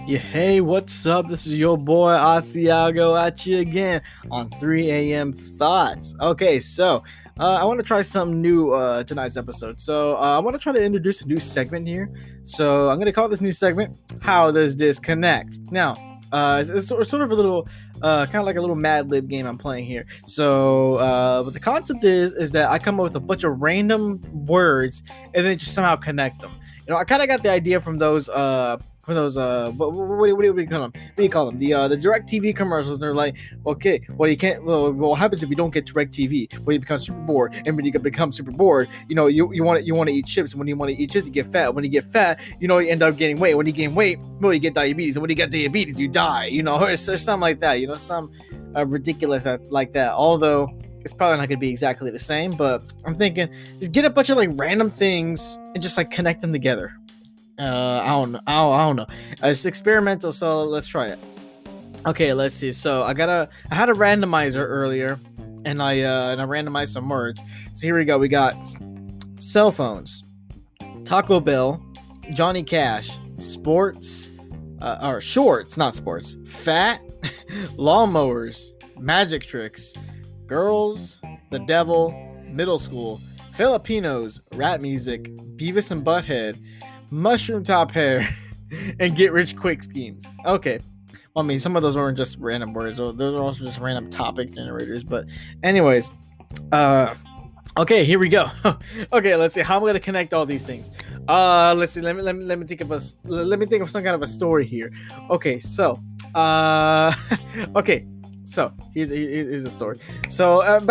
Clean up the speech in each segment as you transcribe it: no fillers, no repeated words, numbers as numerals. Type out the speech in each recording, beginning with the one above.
Yeah, hey, what's up? This is your boy Asiago at you again on 3 a.m. Thoughts. Okay, so I want to try something new tonight's episode. So I want to try to introduce a new segment here. So I'm going to call this new segment "How Does This Connect?" Now, it's sort of a little, kind of like a little Mad Lib game I'm playing here. So, but the concept is that I come up with a bunch of random words and then just somehow connect them. I kind of got the idea from those what do you call them? What do you call them? The direct TV commercials. They're like, okay, well, you can't. Well, what happens if you don't get direct TV? Well, you become super bored, and when you become super bored, you want to eat chips. When you want to eat chips, you get fat. When you get fat, you end up gaining weight. When you gain weight, well, you get diabetes, and when you get diabetes, you die. Or something like that. Some ridiculous like that. Although it's probably not going to be exactly the same, but I'm thinking just get a bunch of like random things and just like connect them together. I don't know. It's experimental, so let's try it. Okay, let's see. So I had a randomizer earlier, and I randomized some words. So here we go. We got cell phones, Taco Bell, Johnny Cash, sports, or shorts, not sports, fat, lawnmowers, magic tricks, girls, the devil, middle school, Filipinos, rap music, Beavis and Butthead, mushroom top hair, and get rich quick schemes. Okay. Well, I mean, some of those weren't just random words. Those are also just random topic generators. But anyways, okay, here we go. Okay, let's see how I'm gonna connect all these things. Let's see. Let me think of some kind of a story here. Okay, so okay, so here's a story. So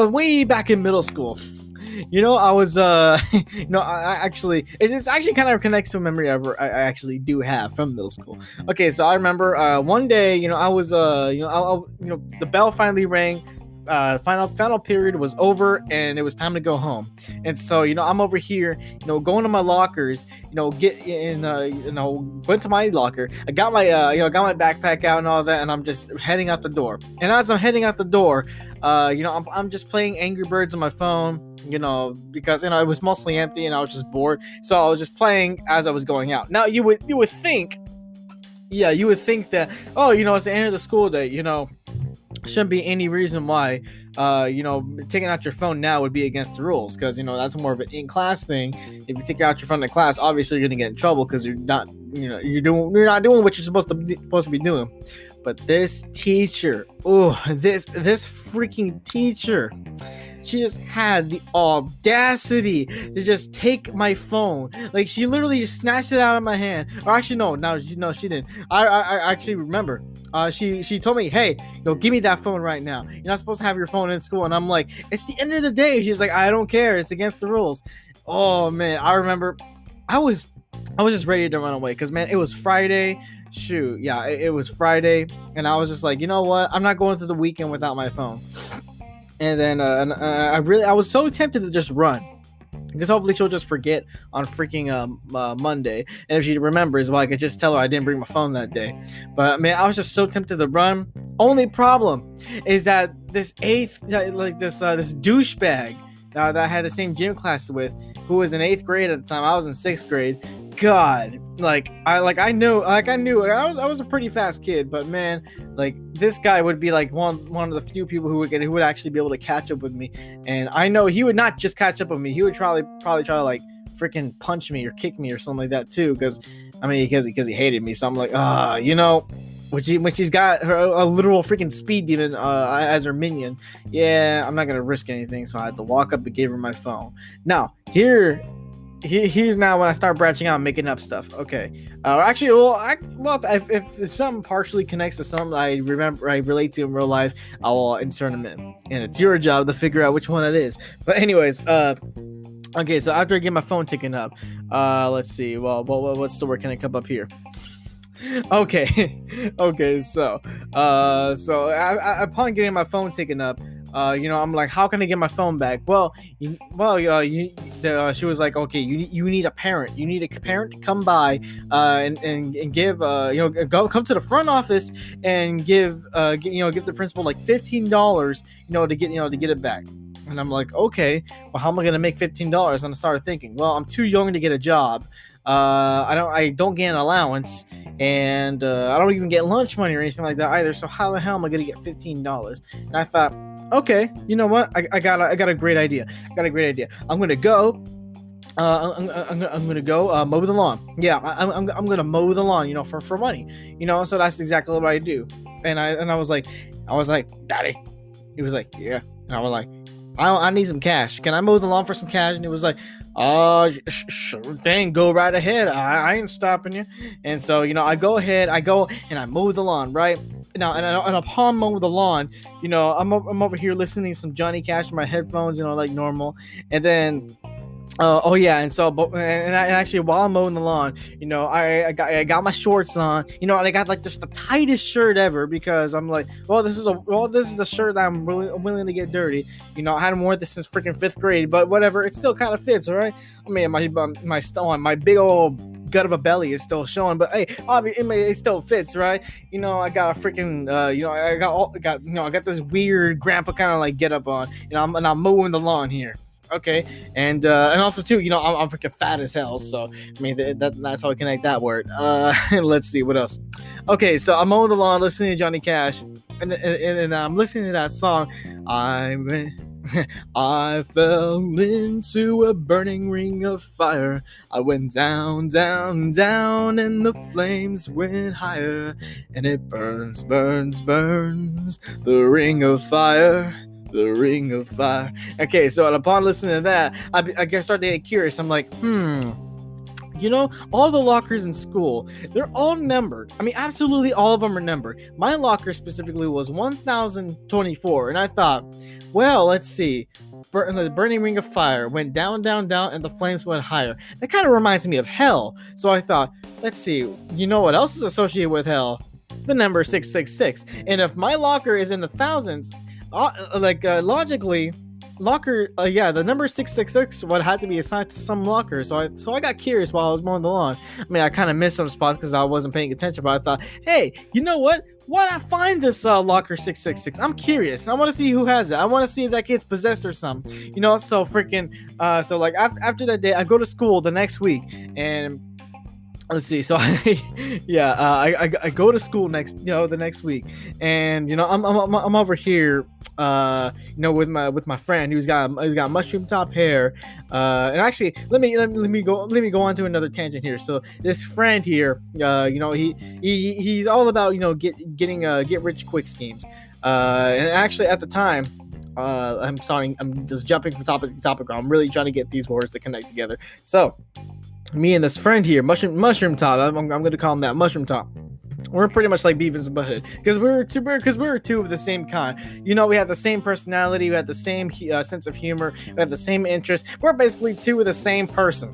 way back in middle school. I was, I actually, it's actually kind of connects to a memory I actually do have from middle school. Okay, so I remember one day, I was, the bell finally rang. Final period was over and it was time to go home. And so, I'm over here, going to my lockers, went to my locker. I got my, got my backpack out and all that, and I'm just heading out the door. And as I'm heading out the door, I'm just playing Angry Birds on my phone. Because it was mostly empty and I was just bored, so I was just playing as I was going out. Now you would think that, it's the end of the school day, shouldn't be any reason why taking out your phone now would be against the rules, because that's more of an in-class thing. If you take out your phone in class, obviously you're gonna get in trouble because you're not doing what you're supposed to be doing. But this teacher, this freaking teacher, she just had the audacity to just take my phone. Like, she literally just snatched it out of my hand. Or actually, no, she didn't. I actually remember. She told me, hey, give me that phone right now. You're not supposed to have your phone in school. And I'm like, it's the end of the day. She's like, I don't care. It's against the rules. Oh, man. I remember I was just ready to run away because, man, it was Friday. Shoot. Yeah, it was Friday. And I was just like, you know what? I'm not going through the weekend without my phone. And then I was so tempted to just run, because hopefully she'll just forget on freaking Monday, and if she remembers, well, I could just tell her I didn't bring my phone that day. But man, I was just so tempted to run. Only problem is that this douchebag that I had the same gym class with, who was in 8th grade at the time, I was in 6th grade. God, I was a pretty fast kid, but man, like, this guy would be like one of the few people who would actually be able to catch up with me. And I know he would not just catch up with me, he would probably try to like freaking punch me or kick me or something like that too, because he hated me. So I'm like, when she's got a literal freaking speed demon as her minion, yeah, I'm not gonna risk anything. So I had to walk up and give her my phone. Now here's now when I start branching out and making up stuff. Okay. If something partially connects to something I relate to in real life, I will insert them in. And it's your job to figure out which one it is. But anyways, okay, so after I get my phone taken up, let's see. Well, what story can I come up here? Okay. Okay, so upon getting my phone taken up, I'm like, how can I get my phone back? She was like, okay, you need a parent. You need a parent to come by, and give, come to the front office and give the principal like $15, to get it back. And I'm like, okay, well, how am I gonna make $15? And I started thinking, well, I'm too young to get a job. I don't get an allowance, and I don't even get lunch money or anything like that either. So how the hell am I gonna get $15? And I thought, okay, you know what? I got a great idea. I'm gonna go. I'm gonna go mow the lawn. Yeah, I'm gonna mow the lawn. For money. So that's exactly what I do. And I was like, Daddy. He was like, yeah. And I was like, I need some cash. Can I mow the lawn for some cash? And he was like, sure thing. Go right ahead. I ain't stopping you. And so I go ahead. I go and I mow the lawn. Right now, and upon mowing the lawn, I'm over here listening to some Johnny Cash in my headphones. Like normal. And then. And so, and actually, while I'm mowing the lawn, I got my shorts on, and I got like just the tightest shirt ever because I'm like, this is the shirt that I'm willing to get dirty. I hadn't worn this since freaking 5th grade, but whatever, it still kind of fits, all right. I mean, my big old gut of a belly is still showing, but hey, it still fits, right? I got a freaking, I got this weird grandpa kind of like get up on, I'm mowing the lawn here. Okay, and also too, I'm freaking fat as hell, so I mean that's how I connect that word. Let's see what else. Okay, so I'm mowing the lawn, listening to Johnny Cash, and I'm listening to that song. I fell into a burning ring of fire. I went down, down, down, and the flames went higher, and it burns, burns, burns. The ring of fire. The ring of fire. Okay, so upon listening to that, I started to get curious. I'm like, all the lockers in school, they're all numbered. I mean, absolutely all of them are numbered. My locker specifically was 1024, and I thought, well, let's see. The burning ring of fire went down, down, down, and the flames went higher. That kind of reminds me of hell. So I thought, let's see. What else is associated with hell? The number 666. And if my locker is in the thousands, logically, locker, the number 666 would have to be assigned to some locker. So I got curious while I was mowing the lawn. I mean, I kind of missed some spots because I wasn't paying attention, but I thought, hey, you know what? Why not find this locker 666? I'm curious. I want to see who has it. I want to see if that kid's possessed or something. So freaking, after that day, I go to school the next week, and let's see. So I go to school the next week, and I'm over here, with my friend who's got mushroom top hair, and actually let me go on to another tangent here. So this friend here, he's all about getting get rich quick schemes, and actually at the time. I'm sorry, I'm just jumping from topic to topic. I'm really trying to get these words to connect together. So, me and this friend here, Mushroom Top, I'm going to call him that, Mushroom Top. We're pretty much like Beavis and Butthead because we're two of the same kind. We have the same personality, we have the same sense of humor, we have the same interests. We're basically two of the same person.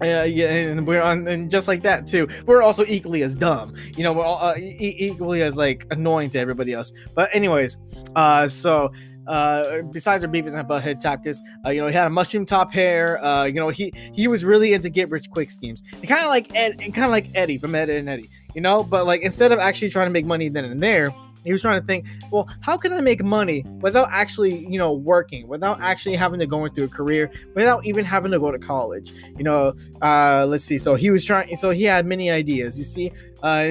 And we're on, and just like that too, we're also equally as dumb. We're all equally as like annoying to everybody else. But anyways, besides our Beavis and Butthead tactics, he had a mushroom top hair. He was really into get rich quick schemes. Kind of like Eddie from Ed and Eddie. But like instead of actually trying to make money then and there, he was trying to think, well, how can I make money without actually, working, without actually having to go into a career, without even having to go to college? Let's see. So he had many ideas. You see,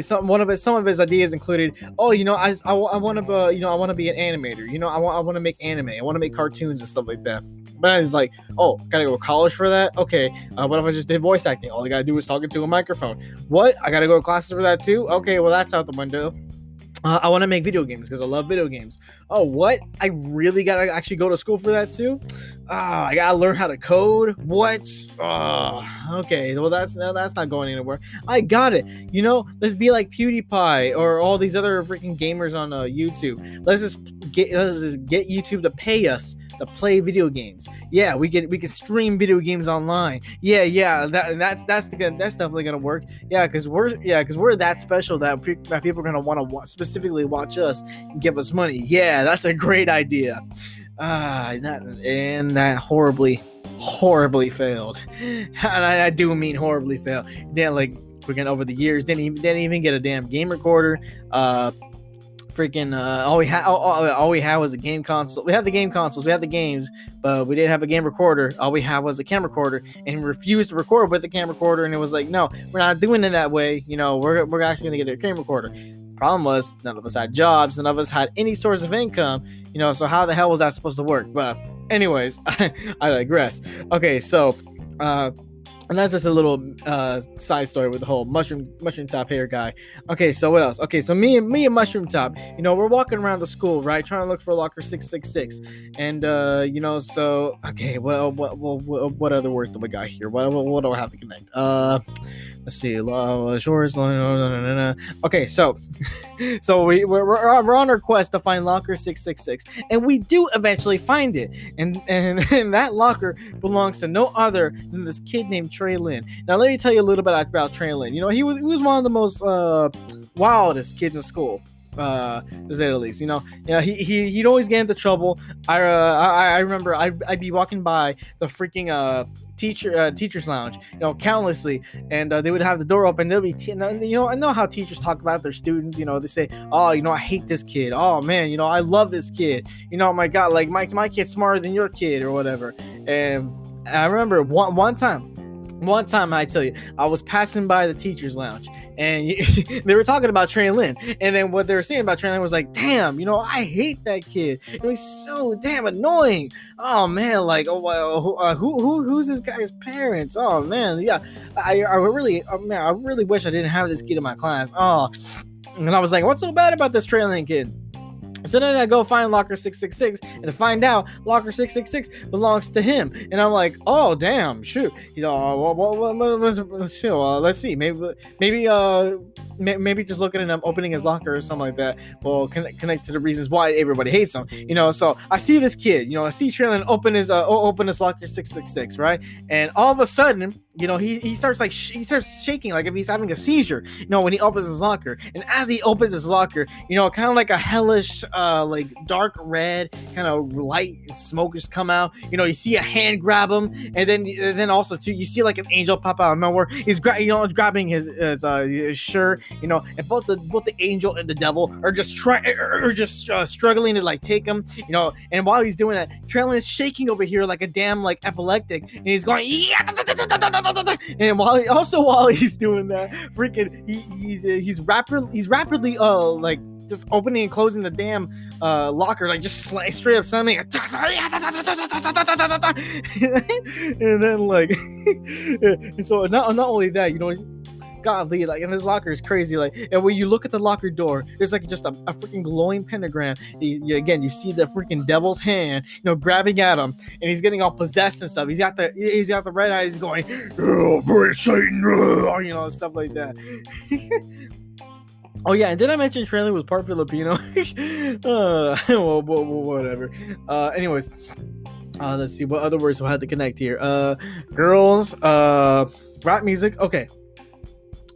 some of his ideas included, I want to be an animator. I want to make anime. I want to make cartoons and stuff like that. But I was like, gotta go to college for that? Okay, what if I just did voice acting? All I gotta do is talk into a microphone. What? I gotta go to classes for that too? Okay, well, that's out the window. I want to make video games because I love video games. Oh, what? I really gotta actually go to school for that too? I gotta learn how to code? What? Okay, well that's not going anywhere. I got it. Let's be like PewDiePie or all these other freaking gamers on YouTube. Let's just get YouTube to pay us to play video games. Yeah, we can stream video games online. Yeah, that's definitely gonna work. Yeah, because we're that special that people are gonna want to specifically watch us and give us money. Yeah, that's a great idea. That horribly failed. And I do mean horribly failed. Then like freaking over the years, didn't even get a damn game recorder. freaking all we had was a game console. We had the game consoles, we had the games, but we didn't have a game recorder. All we had was a camera recorder, and we refused to record with the camera recorder. And it was like, no, we're not doing it that way. We're actually gonna get a camera recorder. Problem was, none of us had jobs, none of us had any source of income. So how the hell was that supposed to work? But anyways, I digress. Okay, so and that's just a little side story with the whole mushroom top hair guy. Okay, so what else? Okay, so me and Mushroom Top, we're walking around the school, right, trying to look for locker 666, and so okay, what other words do we got here? What do I have to connect? Let's see. Shores. Okay, so we're on our quest to find locker 666, and we do eventually find it, and that locker belongs to no other than this kid named Trey Lynn. Now let me tell you a little bit about Trey Lynn. He was one of the most wildest kids in school, to say the least. He'd always get into trouble. I remember I'd be walking by the freaking teacher's lounge, countlessly, and they would have the door open. They'll be, I know how teachers talk about their students. They say, oh, I hate this kid. Oh man, I love this kid. My God, like my kid's smarter than your kid or whatever. And I remember one time, I tell you, I was passing by the teacher's lounge, and they were talking about Trey Lynn, and then what they were saying about Trey Lynn was like, damn, I hate that kid. He's so damn annoying. Oh man, like, who's this guy's parents? Oh man, yeah, I really wish I didn't have this kid in my class. Oh, and I was like, what's so bad about this Trey Lynn kid? So then I go find locker 666, and to find out locker 666 belongs to him, and I'm like, oh damn, shoot, let's see, maybe just looking at him opening his locker or something like that will connect to the reasons why everybody hates him. So I see this kid, I see Trey Lynn open his locker 666, right, and all of a sudden, he starts shaking like if he's having a seizure, when he opens his locker. And as he opens his locker, kind of like a hellish, like dark red kind of light and smoke just come out. You see a hand grab him, and then also too, you see like an angel pop out of nowhere. He's grabbing his shirt, and both the angel and the devil are just struggling to like take him, and while he's doing that, Trey Lynn is shaking over here like a damn like epileptic, and he's going, yeah. And while he's doing that, freaking he's rapidly like just opening and closing the damn locker, like just straight up slamming, and then like so not only that, godly, like, and his locker is crazy, like, and when you look at the locker door, there's like just a freaking glowing pentagram. Again, you see the freaking devil's hand, grabbing at him, and he's getting all possessed and stuff. He's got the red eyes going, oh, pray Satan, stuff like that. Oh yeah, and did I mention Trey Lynn was part Filipino? Well, whatever. Anyways, let's see what other words we'll have to connect here. Girls, rap music.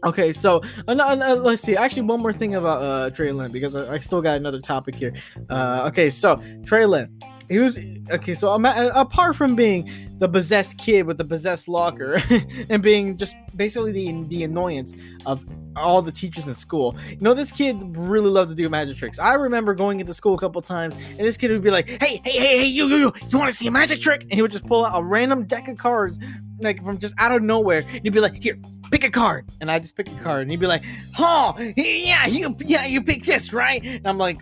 Okay, so let's see. Actually, one more thing about Trey Lynn, because I still got another topic here. Okay, so Trey Lynn, he was okay. So apart from being the possessed kid with the possessed locker and being just basically the annoyance of all the teachers in school, this kid really loved to do magic tricks. I remember going into school a couple times, and this kid would be like, hey, you want to see a magic trick? And he would just pull out a random deck of cards, like from just out of nowhere. And he'd be like, here, pick a card. And I just pick a card, and he'd be like, oh, yeah, you pick this, right? And I'm like,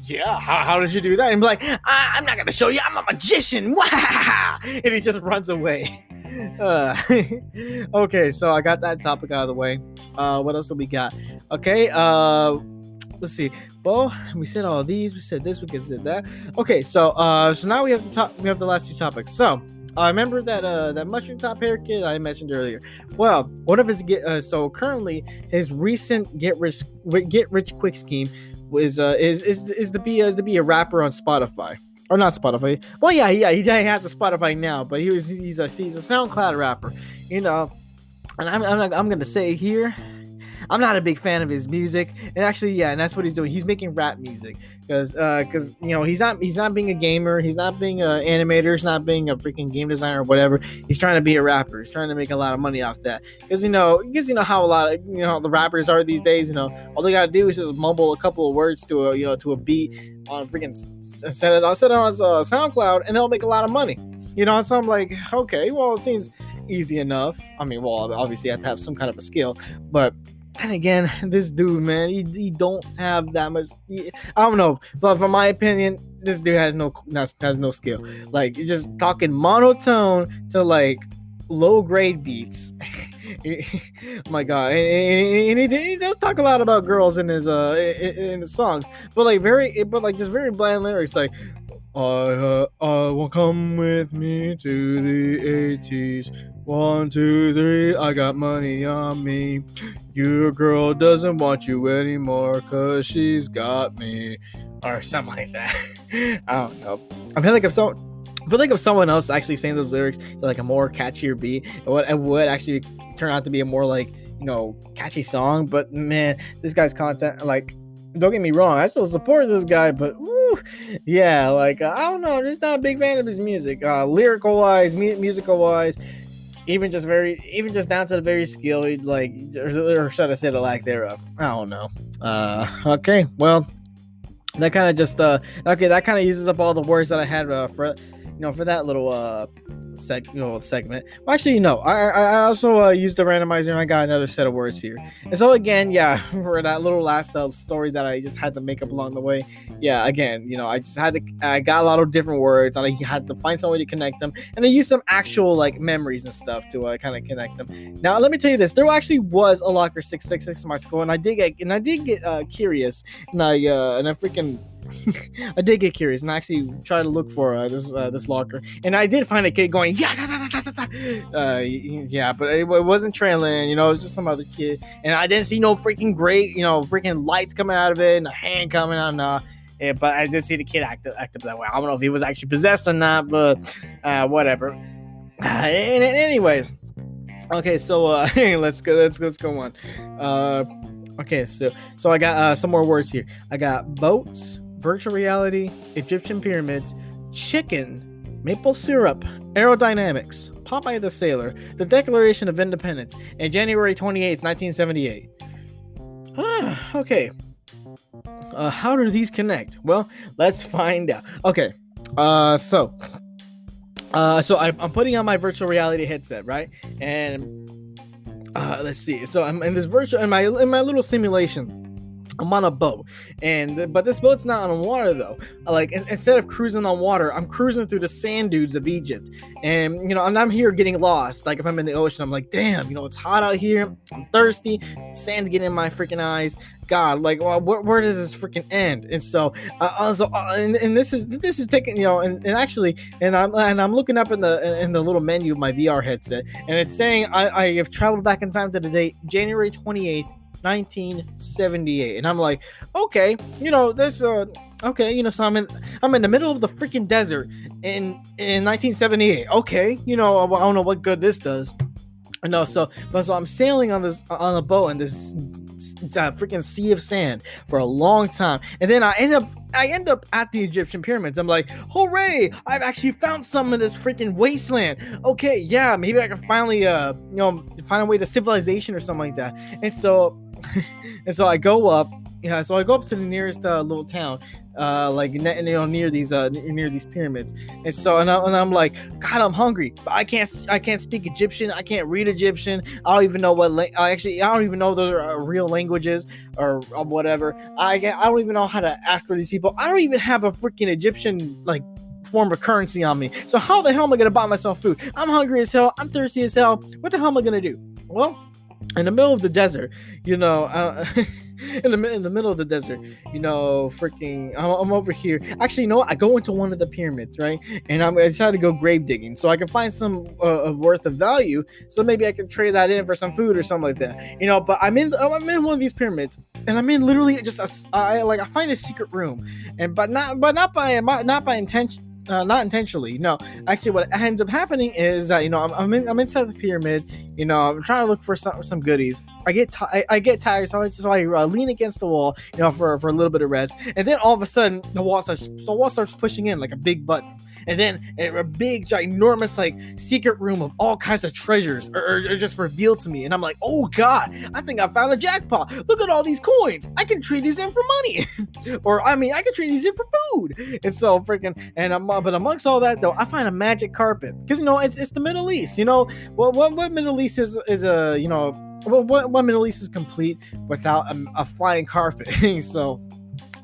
yeah, how did you do that? And he'd be like, I'm not gonna show you, I'm a magician. And he just runs away. Okay, so I got that topic out of the way. What else do we got? Okay, let's see. Well, we said all these, we said this, we said that. Okay, so now we have the last two topics. So I remember that mushroom top hair kid I mentioned earlier. Well, one of his so currently his recent get rich quick scheme is to be a rapper on Spotify. Or not Spotify. Well, yeah, he has a Spotify now, but he's a SoundCloud rapper, And I'm gonna say here, I'm not a big fan of his music. And actually, yeah, and that's what he's doing. He's making rap music because he's not being a gamer, he's not being an animator, he's not being a freaking game designer or whatever. He's trying to be a rapper. He's trying to make a lot of money off that because you know how a lot of the rappers are these days. All they gotta do is just mumble a couple of words to a beat on freaking set it on SoundCloud, and they'll make a lot of money. So I'm like, okay, well, it seems easy enough. I mean, well, obviously you have to have some kind of a skill, but then again, this dude, man, he don't have that much. I don't know, but from my opinion, this dude has no skill. Like, you're just talking monotone to like low grade beats. Oh my god, and he does talk a lot about girls in his songs, but just very bland lyrics like, I will come with me to the 80s. 1, 2, 3, I got money on me. Your girl doesn't want you anymore, cause she's got me. Or something like that. I don't know. I feel like if someone else actually saying those lyrics to like a more catchier beat, it would actually turn out to be a more like, catchy song. But man, this guy's content, like, don't get me wrong, I still support this guy, but yeah, like, I don't know, I'm just not a big fan of his music, lyrical wise, musical wise, even just down to the very skill, like, or should I say the lack thereof. I don't know. Okay, well, that kind of just that kind of uses up all the words that I had for that little segment. Well, actually, no, I also used the randomizer, and I got another set of words here. And so again, yeah, for that little last story that I just had to make up along the way, yeah, again, I got a lot of different words, and I had to find some way to connect them, and I used some actual like memories and stuff to kind of connect them. Now, let me tell you this: there actually was a locker 666 in my school, and I did get curious, and I freaking. I did get curious and I actually tried to look for this locker, and I did find a kid going yeah, but it wasn't Trailing, it was just some other kid, and I didn't see no freaking great, freaking lights coming out of it and a hand coming out. But I did see the kid act that way. I don't know if he was actually possessed or not, but whatever. Anyways, okay, so let's go on. Okay, so I got some more words here. I got boats, virtual reality, Egyptian pyramids, chicken, maple syrup, aerodynamics, Popeye the Sailor, the Declaration of Independence, and January 28th, 1978. Okay. How do these connect? Well, let's find out. Okay. So I'm putting on my virtual reality headset, right? And let's see. So I'm in this in my little simulation. I'm on a boat, but this boat's not on water though. Like, instead of cruising on water, I'm cruising through the sand dunes of Egypt, and I'm here getting lost. Like, if I'm in the ocean, I'm like, damn, it's hot out here. I'm thirsty. Sand's getting in my freaking eyes. God, like, well, where does this freaking end? And so, and this is taking, and I'm looking up in the little menu of my VR headset, and it's saying I have traveled back in time to the date January 28th. 1978, and I'm like, okay, this okay, so I'm in the middle of the freaking desert in 1978. Okay, I don't know what good this does. No, so I'm sailing on a boat in this freaking sea of sand for a long time, and then I end up at the Egyptian pyramids. I'm like, hooray! I've actually found some of this freaking wasteland. Okay, yeah, maybe I can finally find a way to civilization or something like that. And so I go up. Yeah, so I go up to the nearest little town, near these pyramids, and so I'm like, God, I'm hungry, but I can't speak Egyptian, I can't read Egyptian, I don't even know I don't even know those are real languages or whatever. I don't even know how to ask for these people. I don't even have a freaking Egyptian like form of currency on me. So how the hell am I gonna buy myself food? I'm hungry as hell. I'm thirsty as hell. What the hell am I gonna do? Well, in the middle of the desert, in the middle of the desert, freaking, I'm over here. Actually, I go into one of the pyramids, right? And I decided to go grave digging so I can find some worth of value. So maybe I can trade that in for some food or something like that, But I'm in one of these pyramids, and I'm in literally just I find a secret room, but not by intention. not intentionally. No, actually, what ends up happening is that I'm inside the pyramid. I'm trying to look for some goodies. I get tired, so I lean against the wall, for a little bit of rest, and then all of a sudden the wall starts pushing in like a big button. And then a big, ginormous, like, secret room of all kinds of treasures are just revealed to me. And I'm like, oh, God, I think I found the jackpot. Look at all these coins. I can trade these in for money. I can trade these in for food. And so, but amongst all that, though, I find a magic carpet. Because, it's the Middle East. What Middle East what Middle East is complete without a flying carpet? So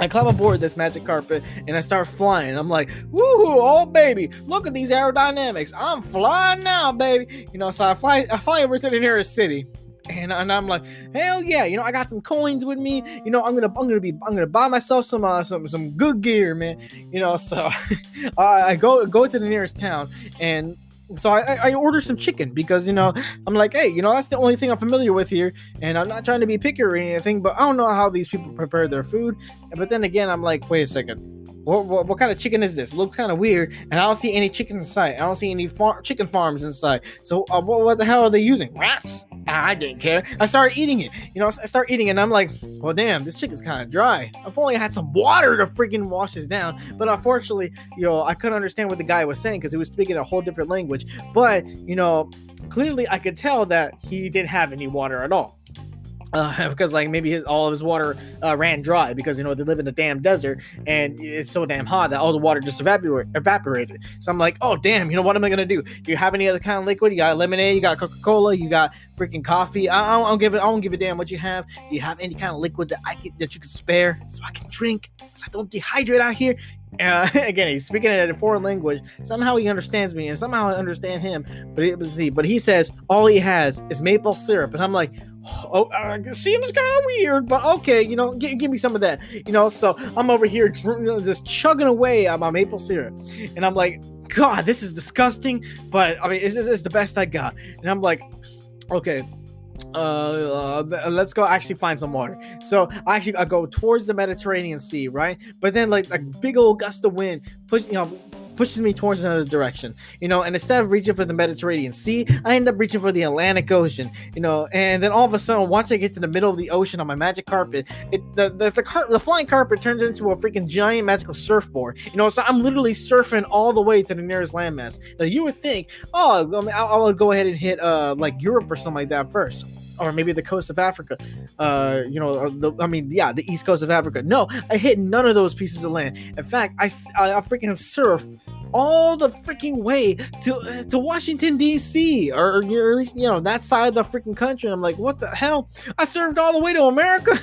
I climb aboard this magic carpet and I start flying. I'm like, woohoo, oh baby, look at these aerodynamics. I'm flying now, baby. So I fly over to the nearest city. And I'm like, hell yeah, I got some coins with me. I'm gonna buy myself some good gear, man. So I go to the nearest town, and so I order some chicken because, I'm like, hey, that's the only thing I'm familiar with here. And I'm not trying to be picky or anything, but I don't know how these people prepare their food. But then again, I'm like, wait a second. What kind of chicken is this? It looks kind of weird. And I don't see any chickens inside. I don't see any chicken farms inside. So what the hell are they using? Rats? I didn't care. I started eating it. I start eating it, and I'm like, well, damn, this chicken's kind of dry. If only I had some water to freaking wash this down. But unfortunately, I couldn't understand what the guy was saying because he was speaking a whole different language. But, clearly I could tell that he didn't have any water at all. Because maybe all of his water ran dry because they live in the damn desert and it's so damn hot that all the water just evaporated. So I'm like, oh damn, what am I gonna do? Do you have any other kind of liquid? You got lemonade, you got Coca-Cola, you got freaking coffee. I don't give a damn what you have. Do you have any kind of liquid that you can spare so I can drink so I don't dehydrate out here? Again, he's speaking in a foreign language. Somehow he understands me, and somehow I understand him. But he says all he has is maple syrup, and I'm like, seems kind of weird, but okay, give me some of that, So I'm over here just chugging away on my maple syrup, and I'm like, God, this is disgusting, but I mean, it's the best I got, and I'm like, okay. Let's go actually find some water. So I go towards the Mediterranean Sea, right? But then like a big old gust of wind pushes me towards another direction, and instead of reaching for the Mediterranean Sea, I end up reaching for the Atlantic Ocean, and then all of a sudden, once I get to the middle of the ocean on my magic carpet, the flying carpet turns into a freaking giant magical surfboard, so I'm literally surfing all the way to the nearest landmass. Now you would think, I'll go ahead and hit like Europe or something like that first. Or maybe the coast of Africa, the east coast of Africa. No, I hit none of those pieces of land. In fact, I freaking surf all the freaking way to Washington D.C. or at least that side of the freaking country. And I'm like, what the hell? I surfed all the way to America.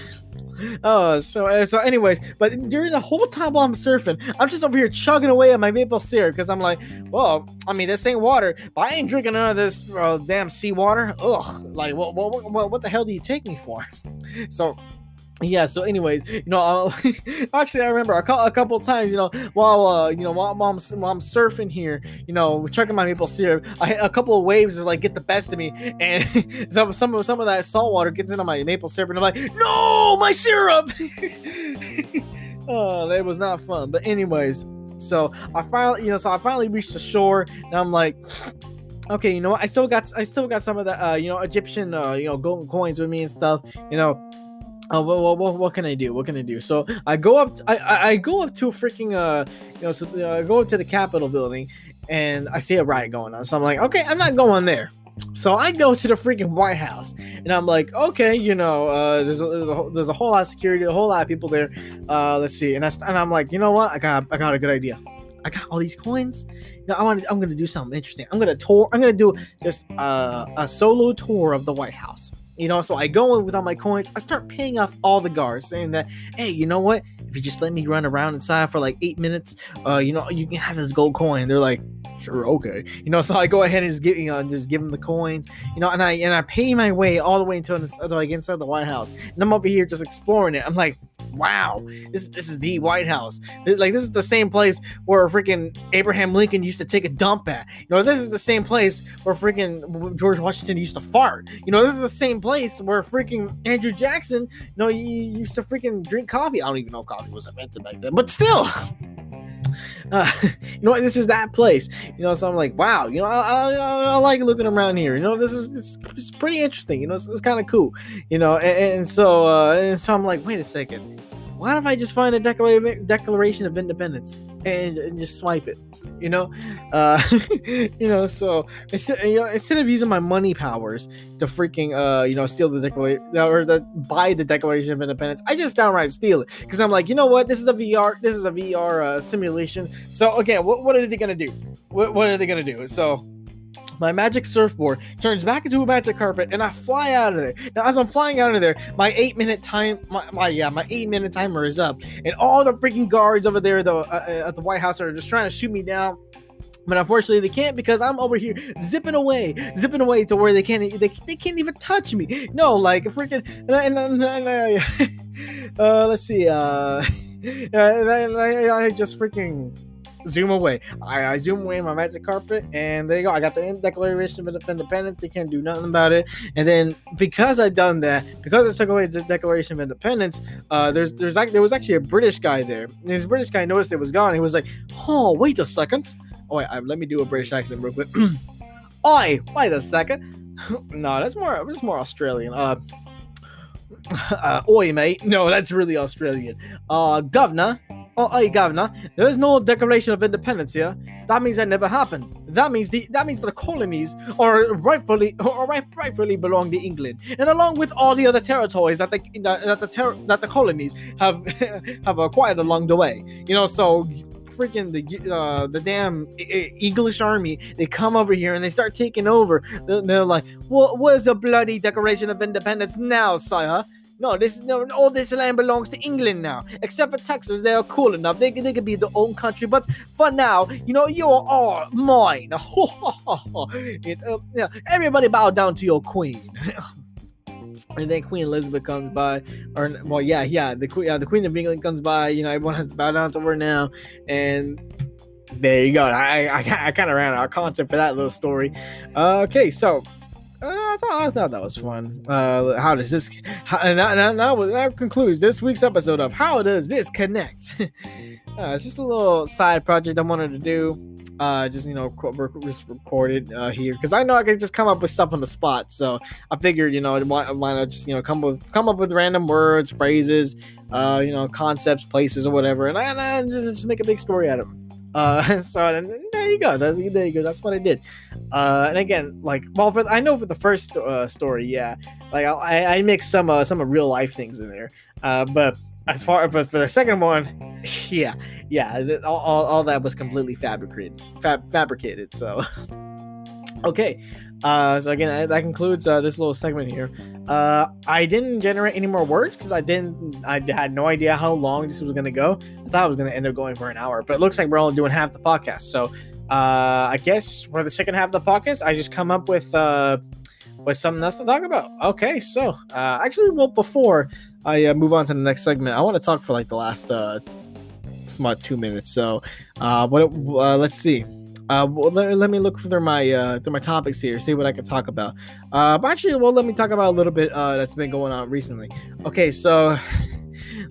So anyways, but during the whole time while I'm surfing, I'm just over here chugging away at my maple syrup because I'm like, well, I mean, this ain't water, but I ain't drinking none of this damn seawater. Ugh, like what the hell do you take me for? So yeah, so anyways, actually I remember a couple of times, while I'm surfing here, chugging my maple syrup, I hit a couple of waves just like get the best of me, and some of that salt water gets into my maple syrup, and I'm like, no, my syrup. Oh, that was not fun. But anyways, so I finally reached the shore, and I'm like, okay, I still got some of the Egyptian golden coins with me and stuff, what can I do? So I go up to a freaking I go up to the Capitol building, and I see a riot going on. So I'm like, okay, I'm not going there. So I go to the freaking White House, and I'm like, okay, there's a whole lot of security, a whole lot of people there. Let's see, and I'm like, you know what? I got a good idea. I got all these coins. I'm gonna do something interesting. I'm gonna do just a solo tour of the White House. So I go in with all my coins. I start paying off all the guards, saying that, hey, you know what? If you just let me run around inside for like 8 minutes, you can have this gold coin. They're like, sure, okay. So I go ahead and just give them the coins, and I pay my way all the way until inside the White House, and I'm over here just exploring it. I'm like, wow, this is the White House. This is the same place where freaking Abraham Lincoln used to take a dump at. This is the same place where freaking George Washington used to fart. This is the same place where freaking Andrew Jackson, he used to freaking drink coffee. I don't even know if coffee was invented back then, but still. You know what, this is that place. So I'm like, wow, I like looking around here. It's pretty interesting. It's kind of cool. And so I'm like, wait a second, why don't I just find a Declaration of Independence and just swipe it? you know uh so instead of using my money powers to freaking steal the declaration or buy the Declaration of Independence, I just downright steal it, because I'm like, you know what, this is a VR simulation. So again, what are they gonna do? What are they gonna do? So my magic surfboard turns back into a magic carpet, and I fly out of there. Now, as I'm flying out of there, my 8-minute timer is up, and all the freaking guards over there at the White House are just trying to shoot me down. But unfortunately, they can't, because I'm over here zipping away to where they can't even touch me. No, like freaking. Let's see. I just freaking zoom away. I zoom away my magic carpet, and there you go. I got the Declaration of Independence. They can't do nothing about it. And then because I done that, because I took away the Declaration of Independence, there was actually a British guy there. And this British guy noticed it was gone. He was like, "Oh, wait a second. Oh wait, let me do a British accent real quick. Oi, wait a second. No, that's more Australian. Oi, mate. No, that's really Australian. Governor. Oh, hey, Governor. There's no Declaration of Independence here. That means that never happened. That means the colonies are rightfully belong to England, and along with all the other territories that the colonies have have acquired along the way. So freaking the damn English army, they come over here and they start taking over. They're like, where's the bloody Declaration of Independence now, sire? No, all this land belongs to England now, except for Texas. They are cool enough. They can be their own country, but for now, you're all mine. Everybody bow down to your queen. And then Queen Elizabeth comes by, the Queen of England comes by. Everyone has to bow down to her now, and there you go. I kind of ran out of content for that little story. Okay, so I thought that was fun. How does this? That concludes this week's episode of How Does This Connect? It's just a little side project I wanted to do. Just recorded here, because I know I can just come up with stuff on the spot. So I figured, why not just come up with random words, phrases, concepts, places, or whatever, and I just make a big story out of them. So there you go. That's what I did. And again, I know for the first story, yeah, I mixed some real life things in there. But as far for the second one, yeah, all that was completely fabricated. So okay. So again, that concludes this little segment here. I didn't generate any more words because I had no idea how long this was going to go. I thought it was going to end up going for an hour, but it looks like we're only doing half the podcast. So I guess for the second half of the podcast, I just come up with something else to talk about. Okay, so before I move on to the next segment, I want to talk for the last about 2 minutes. So let's see. Let me look through my topics here, see what I can talk about. But actually, let me talk about a little bit that's been going on recently. Okay, so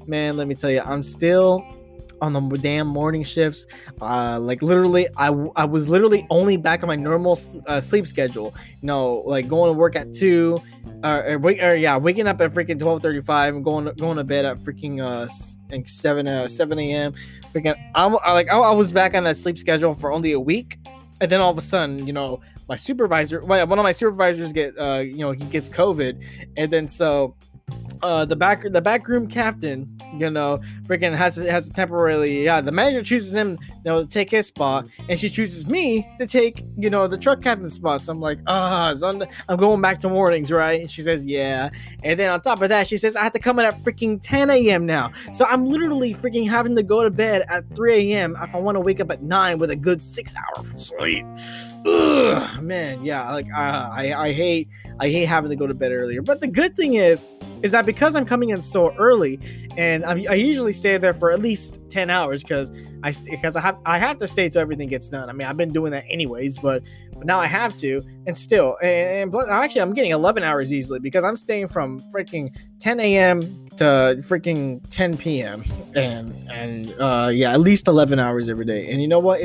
man, let me tell you, I'm still on the damn morning shifts. Literally, I was literally only back on my normal sleep schedule. Going to work at 2, waking up at freaking 12:35 and going to bed at freaking 7 a.m. Freaking, I was back on that sleep schedule for only a week, and then all of a sudden, my supervisor, one of my supervisors he gets COVID, and then so. The back room captain, freaking has to temporarily, the manager chooses him, to take his spot, and she chooses me to take, the truck captain's spot. So I'm like, so I'm going back to mornings, right? And she says, yeah. And then on top of that, she says, I have to come in at freaking 10 a.m. now. So I'm literally freaking having to go to bed at 3 a.m. if I want to wake up at 9 with a good 6 hours of sleep. Ugh, man, yeah, I hate having to go to bed earlier. But the good thing is, is that because I'm coming in so early, and I usually stay there for at least 10 hours because I have to stay till everything gets done. I mean, I've been doing that anyways, but now I have to, and still, and actually, I'm getting 11 hours easily because I'm staying from freaking 10 a.m. to freaking 10 p.m. and yeah, at least 11 hours every day. And you know what?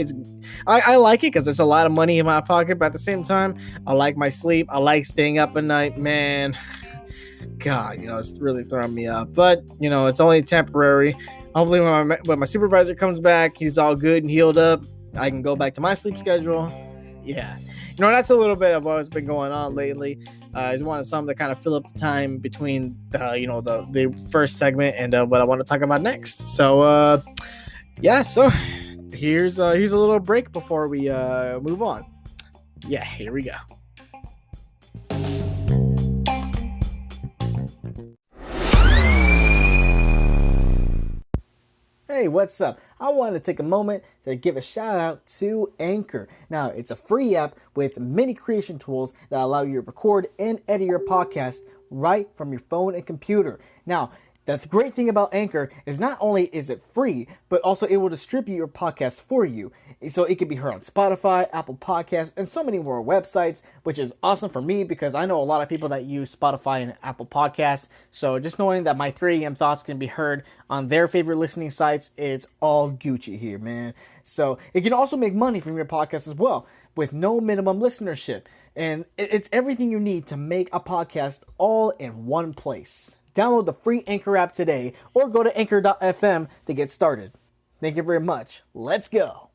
I like it because it's a lot of money in my pocket, but at the same time, I like my sleep. I like staying up at night, man. God, it's really throwing me off. But it's only temporary. Hopefully, when my supervisor comes back, he's all good and healed up, I can go back to my sleep schedule. Yeah, that's a little bit of what's been going on lately. I just wanted something to kind of fill up the time between the first segment and what I want to talk about next. So yeah, so here's a little break before we move on. Yeah, here we go. Hey, what's up? I wanted to take a moment to give a shout out to Anchor. Now, it's a free app with many creation tools that allow you to record and edit your podcast right from your phone and computer. Now, the great thing about Anchor is not only is it free, but also it will distribute your podcast for you. So it can be heard on Spotify, Apple Podcasts, and so many more websites, which is awesome for me because I know a lot of people that use Spotify and Apple Podcasts. So just knowing that my 3 a.m. thoughts can be heard on their favorite listening sites, it's all Gucci here, man. So it can also make money from your podcast as well with no minimum listenership. And it's everything you need to make a podcast all in one place. Download the free Anchor app today or go to anchor.fm to get started. Thank you very much. Let's go.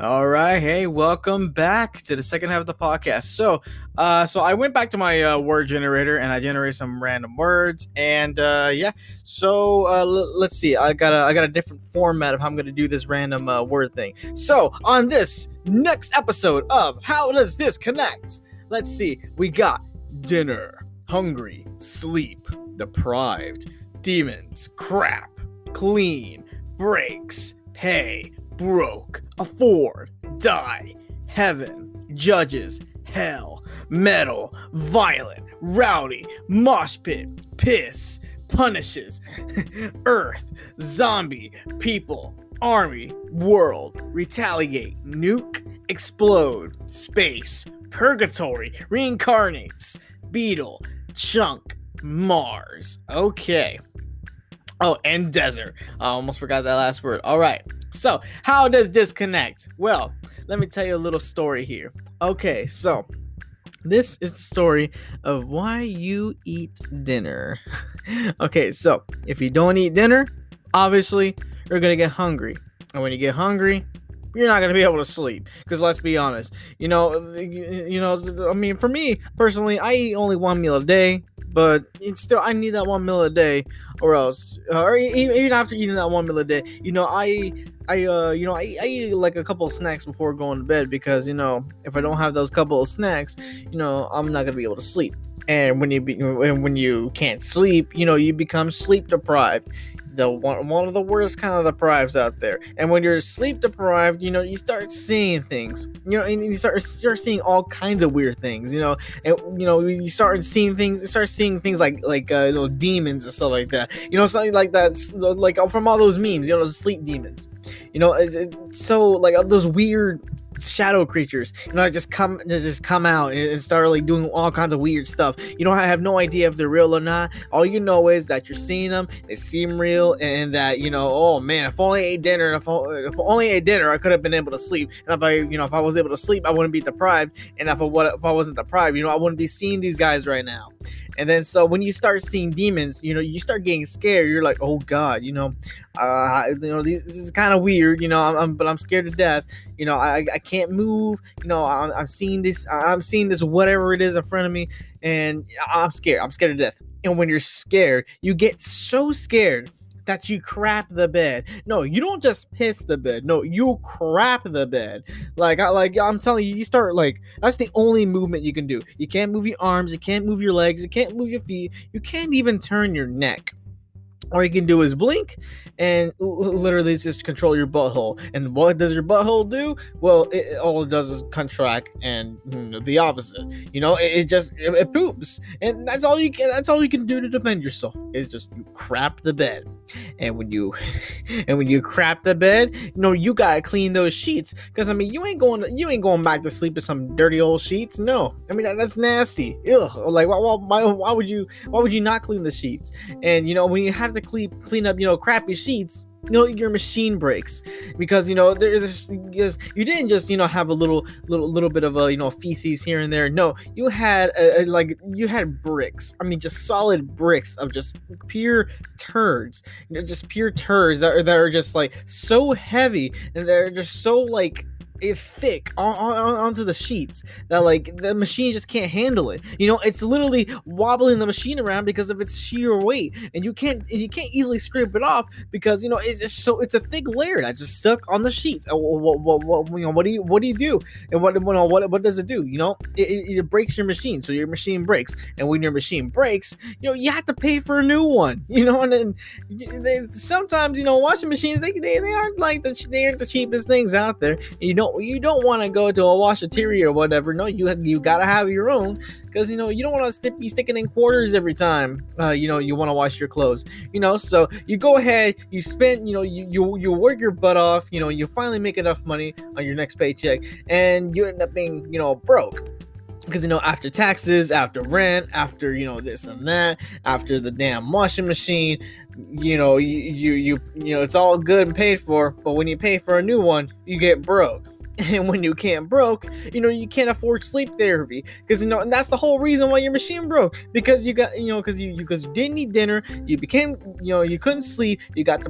All right, hey, welcome back to the second half of the podcast. So I went back to my word generator and I generated some random words, and yeah. So let's see. I got a different format of how I'm gonna do this random word thing. So on this next episode of How Does This Connect? Let's see. We got dinner, hungry, sleep, deprived, demons, crap, clean, breaks, pay, broke, afford, die, heaven, judges, hell, metal, violent, rowdy, mosh pit, piss, punishes, earth, zombie, people, army, world, retaliate, nuke, explode, space, purgatory, reincarnates, beetle, chunk, Mars. Okay. Oh, and desert. I almost forgot that last word. All right. So, how does this connect? Well, let me tell you a little story here. Okay, so this is the story of why you eat dinner. Okay, so if you don't eat dinner, obviously you're going to get hungry. And when you get hungry, you're not going to be able to sleep. Because let's be honest, I mean, for me personally, I eat only one meal a day. But still, I need that 1 meal a day, or else, or even after eating that 1 meal a day, I eat like a couple of snacks before going to bed because if I don't have those couple of snacks, I'm not gonna be able to sleep. And when you can't sleep, you become sleep deprived. One of the worst kind of deprives out there. And when you're sleep deprived, you start seeing things, and you start seeing all kinds of weird things, and you start seeing things like demons and stuff like that, something like that, like from all those memes, those sleep demons, it's so like those weird shadow creatures, just come out and start like doing all kinds of weird stuff. I have no idea if they're real or not. All you know is that you're seeing them, they seem real, and that oh man, if only I ate dinner, I could have been able to sleep. And if I was able to sleep, I wouldn't be deprived. And if I wasn't deprived, I wouldn't be seeing these guys right now. And then so when you start seeing demons, you start getting scared. You're like, oh god, this is kind of weird, but I'm scared to death. I can't move. I'm seeing this whatever it is in front of me, and I'm scared. I'm scared to death. And when you're scared, you get so scared that you crap the bed. No, you don't just piss the bed. No, you crap the bed. I'm telling you, you start that's the only movement you can do. You can't move your arms, you can't move your legs, you can't move your feet, you can't even turn your neck. All you can do is blink and literally just control your butthole. And what does your butthole do? Well, all it does is contract and the opposite. It poops, and that's all you can. That's all you can do to defend yourself is just you crap the bed. And when you crap the bed, you gotta clean those sheets, because I mean you ain't going back to sleep with some dirty old sheets. No, I mean that's nasty. Ugh. Like why would you not clean the sheets? And when you have to clean up crappy sheets, your machine breaks, because there's you didn't just have a little bit of feces here and there. No, you had you had bricks. I mean, just solid bricks of just pure turds. Just pure turds that are just like so heavy, and they're just so like thick onto the sheets that like the machine just can't handle it. It's literally wobbling the machine around because of its sheer weight, and you can't easily scrape it off, because it's a thick layer that's just stuck on the sheets. What do you do? And what does it do? It breaks your machine, so your machine breaks, and when your machine breaks, you have to pay for a new one. And then sometimes washing machines, they aren't the cheapest things out there. You don't want to go to a washateria or whatever. No, you gotta have your own, because you don't want to be sticking in quarters every time you want to wash your clothes. So you go ahead, you spend, you work your butt off, you finally make enough money on your next paycheck, and you end up being broke. Because after taxes, after rent, after this and that, after the damn washing machine, it's all good and paid for, but when you pay for a new one, you get broke. And when you can't broke, you can't afford sleep therapy, because and that's the whole reason why your machine broke, because you got because you didn't eat dinner, you became you couldn't sleep, you got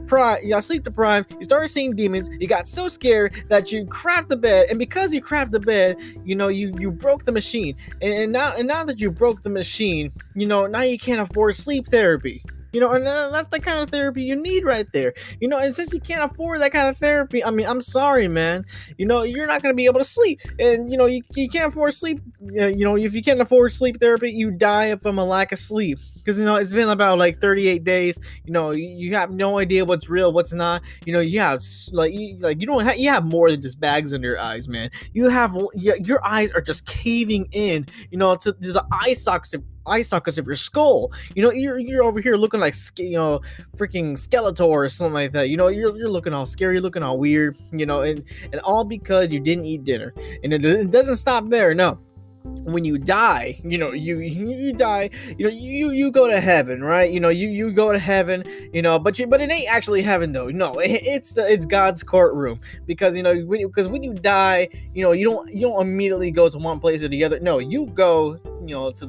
sleep deprived, you started seeing demons, you got so scared that you crapped the bed, and because you crapped the bed, you broke the machine, and now that you broke the machine, now you can't afford sleep therapy. And that's the kind of therapy you need right there. And since you can't afford that kind of therapy, I mean, I'm sorry, man. You're not going to be able to sleep. And, you can't afford sleep. If you can't afford sleep therapy, you die from a lack of sleep. Because, it's been about like 38 days. You have no idea what's real, what's not. You have you have more than just bags under your eyes, man. Your eyes are just caving in, to the eye sockets of your skull. You're over here looking like freaking Skeletor or something like that. You're looking all scary, looking all weird, and all because you didn't eat dinner. And it doesn't stop there. No. When you die, you die, you go to heaven, right? You go to heaven, but it ain't actually heaven though. No, it's God's courtroom, because when you die, you don't immediately go to one place or the other. No, you go to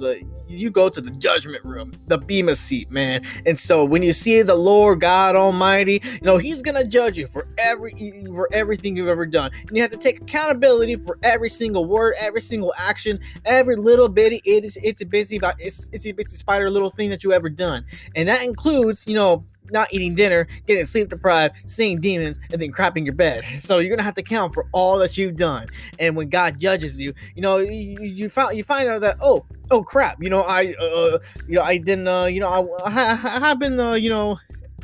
the judgment room, the Bema seat, man. And so when you see the Lord God Almighty, he's gonna judge you for everything you've ever done, and you have to take accountability for every single word, every single action, every little bitty it's a bitsy spider little thing that you ever done. And that includes not eating dinner, getting sleep deprived, seeing demons, and then crapping your bed. So you're gonna have to count for all that you've done. And when God judges you, you find out that oh crap, I didn't, I have been,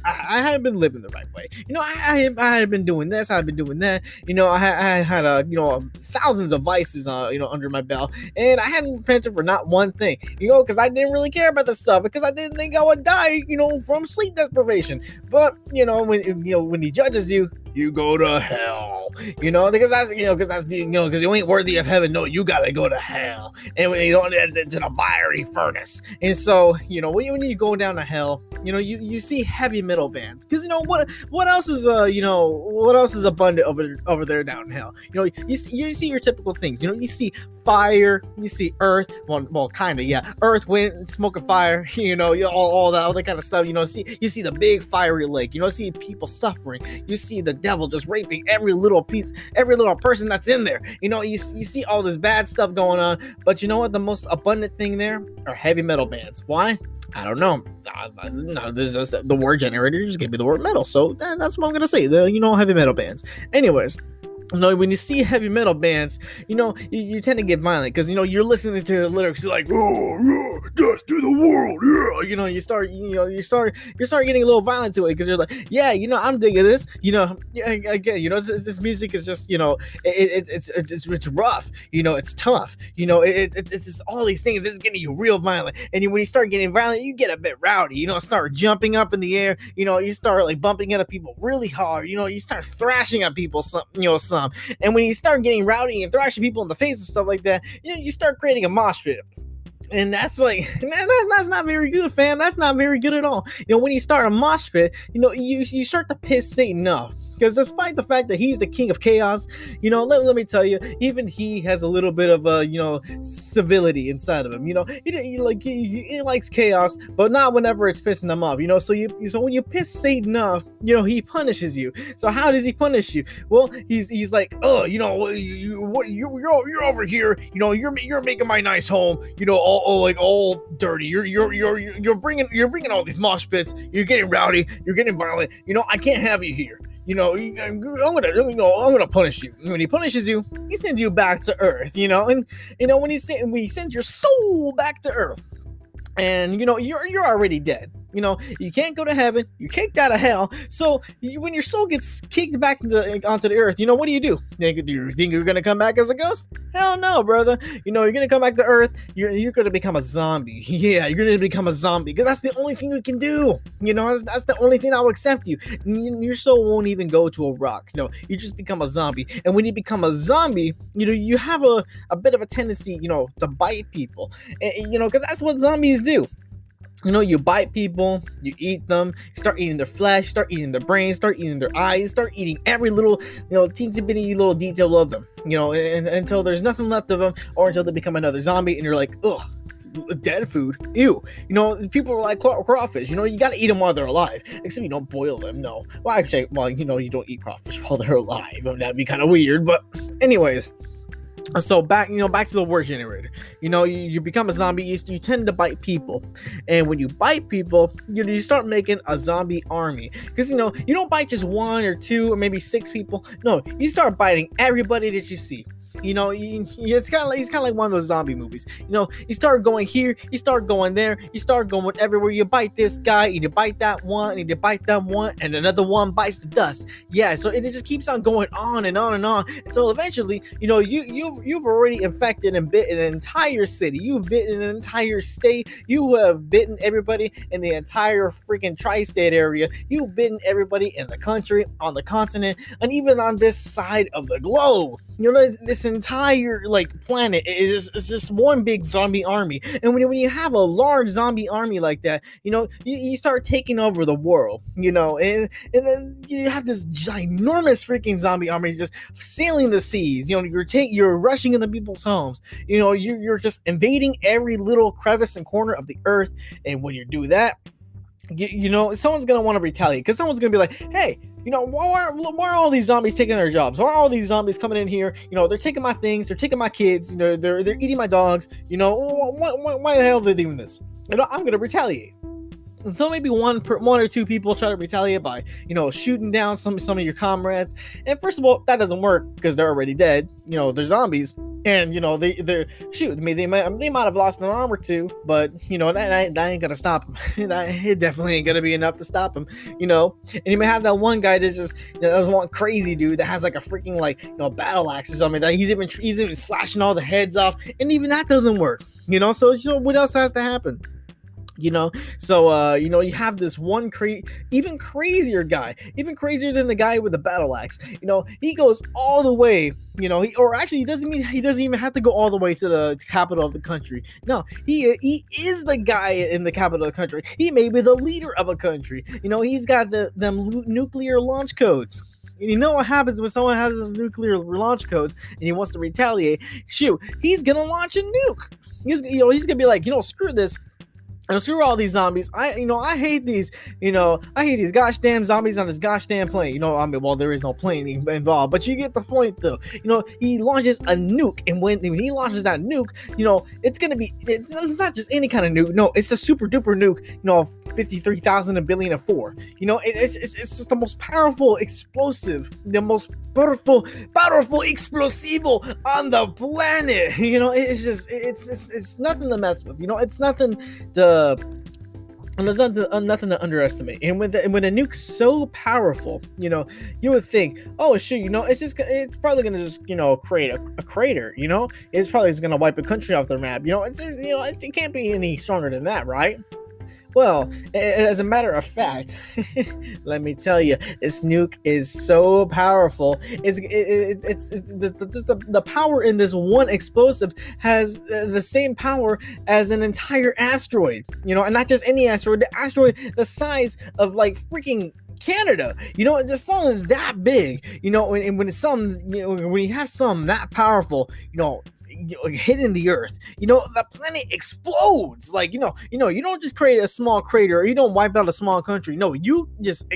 I hadn't been living the right way. I had been doing this, I've been doing that. I had thousands of vices, under my belt, and I hadn't repented for not one thing. Because I didn't really care about this stuff, because I didn't think I would die, from sleep deprivation. But when he judges you, you go to hell. Because that's because you ain't worthy of heaven. No, you gotta go to hell, and when you don't to the fiery furnace. And so when you go down to hell, you see heavy metal bands, because what else is what else is abundant over there down in hell? You see your typical things. You see fire, you see earth, well kind of, yeah, earth, wind, smoke, and fire. All that kind of stuff. You see the big fiery lake. See people suffering. You see the devil just raping every little person that's in there. You see all this bad stuff going on, but you know what? The most abundant thing there are heavy metal bands. Why? I don't know. This is the word generator just gave me the word metal, so that's what I'm gonna say. The heavy metal bands. Anyways, When you see heavy metal bands, you tend to get violent because you're listening to the lyrics like, oh yeah, death to the world, yeah. You start getting a little violent to it because you're like, yeah, I'm digging this. Yeah, again, this music is just, it's rough. It's tough. It's just all these things. It's getting you real violent, and when you start getting violent, you get a bit rowdy. Start jumping up in the air. You start like bumping into people really hard. You start thrashing at people. Some. And when you start getting rowdy and thrashing people in the face and stuff like that, you start creating a mosh pit. And that's like, that's not very good, fam. That's not very good at all. When you start a mosh pit, you start to piss Satan off. Because despite the fact that he's the king of chaos, let me tell you, even he has a little bit of civility inside of him. He likes chaos, but not whenever it's pissing him off. So when you piss Satan off, he punishes you. So how does he punish you? Well, he's like, oh, you're over here. You're making my nice home. All dirty. You're bringing all these mosh pits. You're getting rowdy. You're getting violent. I can't have you here. I'm gonna punish you. When he punishes you, he sends you back to Earth. And when he sends your soul back to Earth, and you're already dead. You can't go to heaven. You're kicked out of hell. So when your soul gets kicked back onto the earth, what do? Do you think you're gonna come back as a ghost? Hell no, brother. You're gonna come back to earth. You're gonna become a zombie. Yeah, you're gonna become a zombie because that's the only thing you can do. That's the only thing that will accept you. Your soul won't even go to a rock. You just become a zombie. And when you become a zombie, you have a bit of a tendency, to bite people. Because that's what zombies do. You bite people, you eat them, you start eating their flesh, start eating their brains, start eating their eyes, start eating every little, teensy bitty little detail of them, and until there's nothing left of them, or until they become another zombie, and you're like, ugh, dead food, ew. People are like crawfish, you gotta eat them while they're alive, except you don't boil them, no. Well, actually, you don't eat crawfish while they're alive. That'd be kind of weird, but anyways. So back to the word generator. You become a zombie. You tend to bite people, and when you bite people, you start making a zombie army. Because you don't bite just one or two or maybe 6 people. No, you start biting everybody that you see. It's kind of like one of those zombie movies. You start going here, you start going there, you start going everywhere. You bite this guy, and you bite that one, and you bite that one, and another one bites the dust. Yeah, so it just keeps on going on and on and on until eventually, you've already infected and bitten an entire city. You've bitten an entire state. You have bitten everybody in the entire freaking tri-state area. You've bitten everybody in the country, on the continent, and even on this side of the globe. This entire planet is just one big zombie army. And when you have a large zombie army like that, you start taking over the world, and then you have this ginormous freaking zombie army just sailing the seas. You're rushing into people's homes. You're just invading every little crevice and corner of the earth. And when you do that, someone's gonna want to retaliate, because someone's gonna be like, hey, why are all these zombies taking their jobs? Why are all these zombies coming in here? They're taking my things, they're taking my kids, they're eating my dogs. Why the hell are they doing this? I'm gonna retaliate. And so maybe one or two people try to retaliate by, shooting down some of your comrades. And first of all, that doesn't work because they're already dead. They're zombies, and they're shoot. I mean, they might have lost an arm or two, but that ain't gonna stop them. It definitely ain't gonna be enough to stop them. And you may have that one guy that just that one crazy dude that has like a freaking battle axe or something that he's even slashing all the heads off, and even that doesn't work. So what else has to happen? You have this one even crazier guy, even crazier than the guy with the battle axe. He goes all the way. He doesn't even have to go all the way to the capital of the country. No, he is the guy in the capital of the country. He may be the leader of a country. He's got them nuclear launch codes. And you know what happens when someone has those nuclear launch codes and he wants to retaliate? Shoot, he's gonna launch a nuke. He's gonna be like, screw this. Screw all these zombies. I hate these. I hate these gosh damn zombies on this gosh damn plane. Well, there is no plane involved, but you get the point though. He launches a nuke, and when he launches that nuke, it's not just any kind of nuke. No, it's a super duper nuke. 53,000 a billion of 4. It's just the most powerful explosive, the most powerful explosivo on the planet. It's nothing to mess with. It's nothing to. And there's nothing to underestimate. And when a nuke's so powerful, you would think, oh shit, it's probably gonna just create a crater. It's probably just gonna wipe a country off their map. It can't be any stronger than that, right? Well, as a matter of fact, let me tell you, this nuke is so powerful. The power in this one explosive has the same power as an entire asteroid, and not just any asteroid, the asteroid the size of like freaking Canada, just something that big, when it's when you have something that powerful, hitting the earth, the planet explodes. Like, you don't just create a small crater, or you don't wipe out a small country. No, you just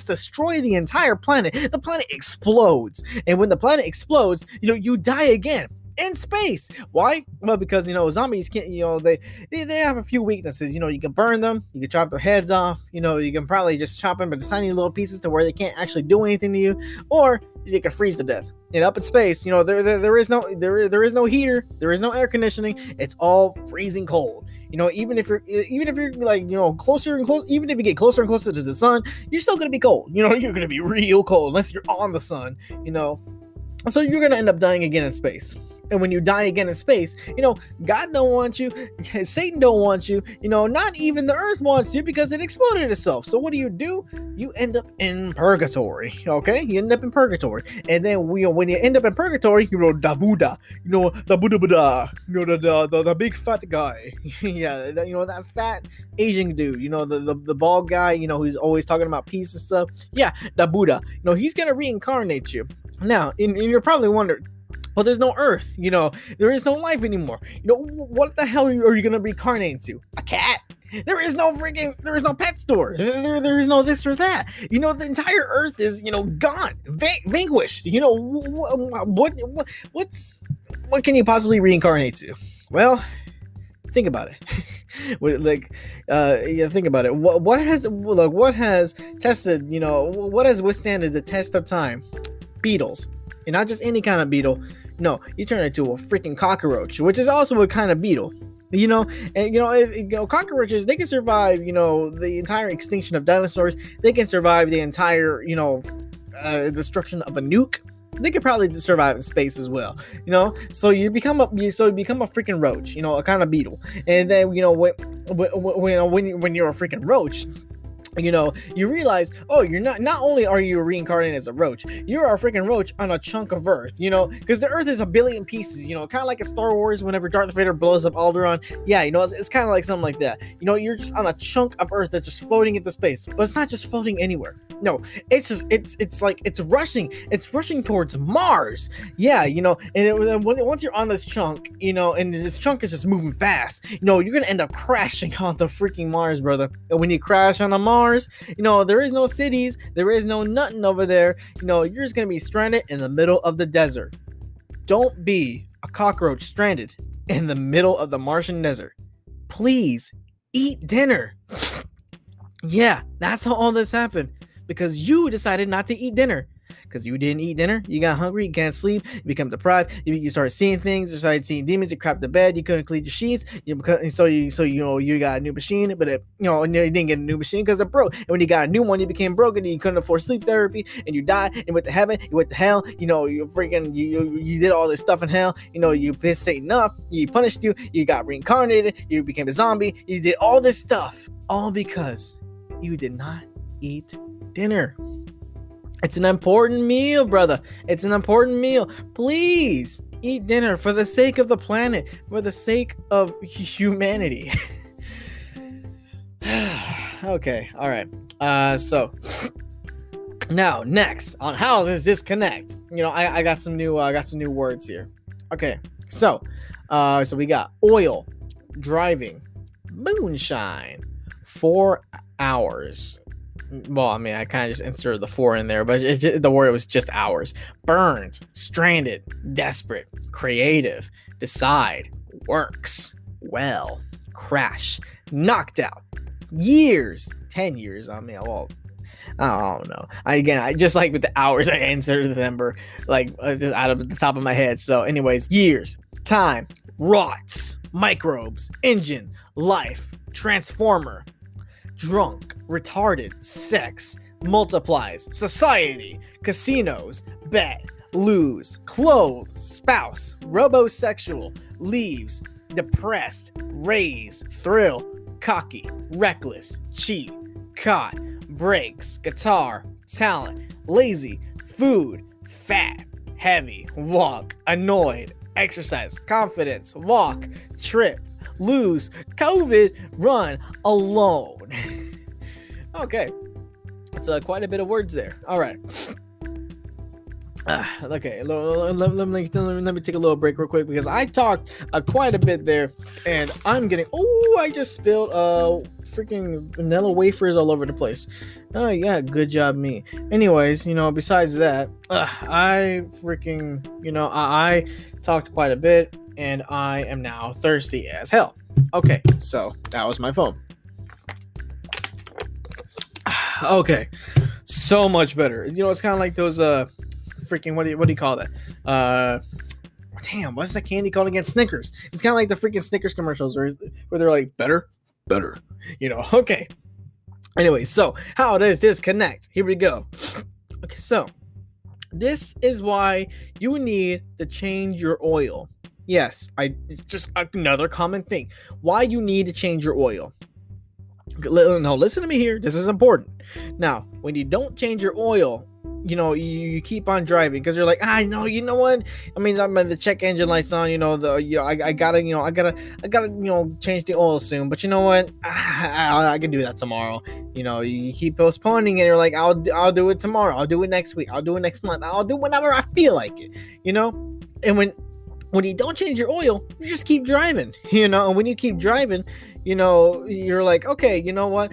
destroy the entire planet. The planet explodes, and when the planet explodes, you die again in space. Why? Well, because zombies can't, they have a few weaknesses. You can burn them, you can chop their heads off, you can probably just chop them into tiny little pieces to where they can't actually do anything to you, or they can freeze to death. And up in space, there is no heater, there is no air conditioning. It's all freezing cold. Even if you're like closer and closer, even if you get closer and closer to the sun, you're still gonna be cold. You're gonna be real cold unless you're on the sun. So you're gonna end up dying again in space. And when you die again in space, God don't want you, Satan don't want you, not even the earth wants you, because it exploded itself. So what do? You end up in purgatory, okay? You end up in purgatory. And then when you end up in purgatory, da Buddha, the Buddha, the big fat guy. Yeah, that fat Asian dude, the bald guy, who's always talking about peace and stuff. Yeah, the Buddha, he's gonna reincarnate you. Now, and you're probably wondering, well, there's no earth, there is no life anymore. What the hell are you going to reincarnate into? A cat? There is no pet store. There is no this or that. The entire earth is, gone, vanquished. What can you possibly reincarnate to? Well, think about it. Think about it. What has tested, what has withstanded the test of time? Beetles. And not just any kind of beetle. No, you turn it into a freaking cockroach, which is also a kind of beetle. Cockroaches, they can survive, the entire extinction of dinosaurs. They can survive the entire, destruction of a nuke. They could probably survive in space as well, So you become a freaking roach, a kind of beetle. And then, when you're a freaking roach, you realize, oh, you're not only are you reincarnated as a roach, you're a freaking roach on a chunk of earth, because the earth is a billion pieces, kind of like in Star Wars whenever Darth Vader blows up Alderaan. Yeah, it's kind of like something like that. You're just on a chunk of earth that's just floating into space. But it's not just floating anywhere. No, it's like it's rushing towards Mars. Yeah, and once you're on this chunk, and this chunk is just moving fast, you're gonna end up crashing onto freaking Mars, brother. And when you crash on a Mars, there is no cities, there is no nothing over there. You're just gonna be stranded in the middle of the desert. Don't be a cockroach stranded in the middle of the Martian desert. Please eat dinner. Yeah, that's how all this happened, because you decided not to eat dinner. Because you didn't eat dinner, you got hungry, you can't sleep, you become deprived, you started seeing things, you started seeing demons, you crapped the bed, you couldn't clean your sheets, you got a new machine, but you didn't get a new machine because it broke. And when you got a new one, you became broken, and you couldn't afford sleep therapy, and you died, and went to heaven, you went to hell, you did all this stuff in hell, you pissed Satan up, he punished you, you got reincarnated, you became a zombie, you did all this stuff, all because you did not eat dinner. It's an important meal, brother. It's an important meal. Please eat dinner for the sake of the planet, for the sake of humanity. Okay, all right. So now next on how does this connect? I got some new words here. Okay, so we got oil, driving, moonshine, 4 hours. Well, I mean, I kind of just inserted the 4 in there, but the word was just hours. Burns, stranded, desperate, creative, decide, works, well, crash, knocked out, years, 10 years. I mean, well, I don't know. I just like with the hours, I answered them, like just out of the top of my head. So, anyways, years, time, rots, microbes, engine, life, transformer, drunk, retarded, sex, multiplies, society, casinos, bet, lose, clothe, spouse, robosexual, leaves, depressed, raise, thrill, cocky, reckless, cheat, caught, breaks, guitar, talent, lazy, food, fat, heavy, walk, annoyed, exercise, confidence, walk, trip, lose, COVID, run, alone. Okay, it's quite a bit of words there. All right. Okay, let me take a little break real quick because I talked quite a bit there, and I'm getting. Oh, I just spilled freaking vanilla wafers all over the place. Oh yeah, good job me. Anyways, besides that, I freaking, I talked quite a bit, and I am now thirsty as hell. Okay, so that was my phone. Okay, so much better. It's kind of like those freaking what do you call that? Damn, what's the candy called again? Snickers. It's kind of like the freaking Snickers commercials where they're like better. Okay. Anyway, so how does this connect? Here we go. Okay, so this is why you need to change your oil. Yes, it's just another common thing. Why you need to change your oil. No, listen to me here. This is important. Now, when you don't change your oil, you keep on driving because you're like, no, you know what? I mean, the check engine light's on. I gotta change the oil soon. But you know what? I can do that tomorrow. You keep postponing it. You're like, I'll do it tomorrow. I'll do it next week. I'll do it next month. I'll do it whenever I feel like it. And when you don't change your oil, you just keep driving. And when you keep driving, you're like, okay, you know what,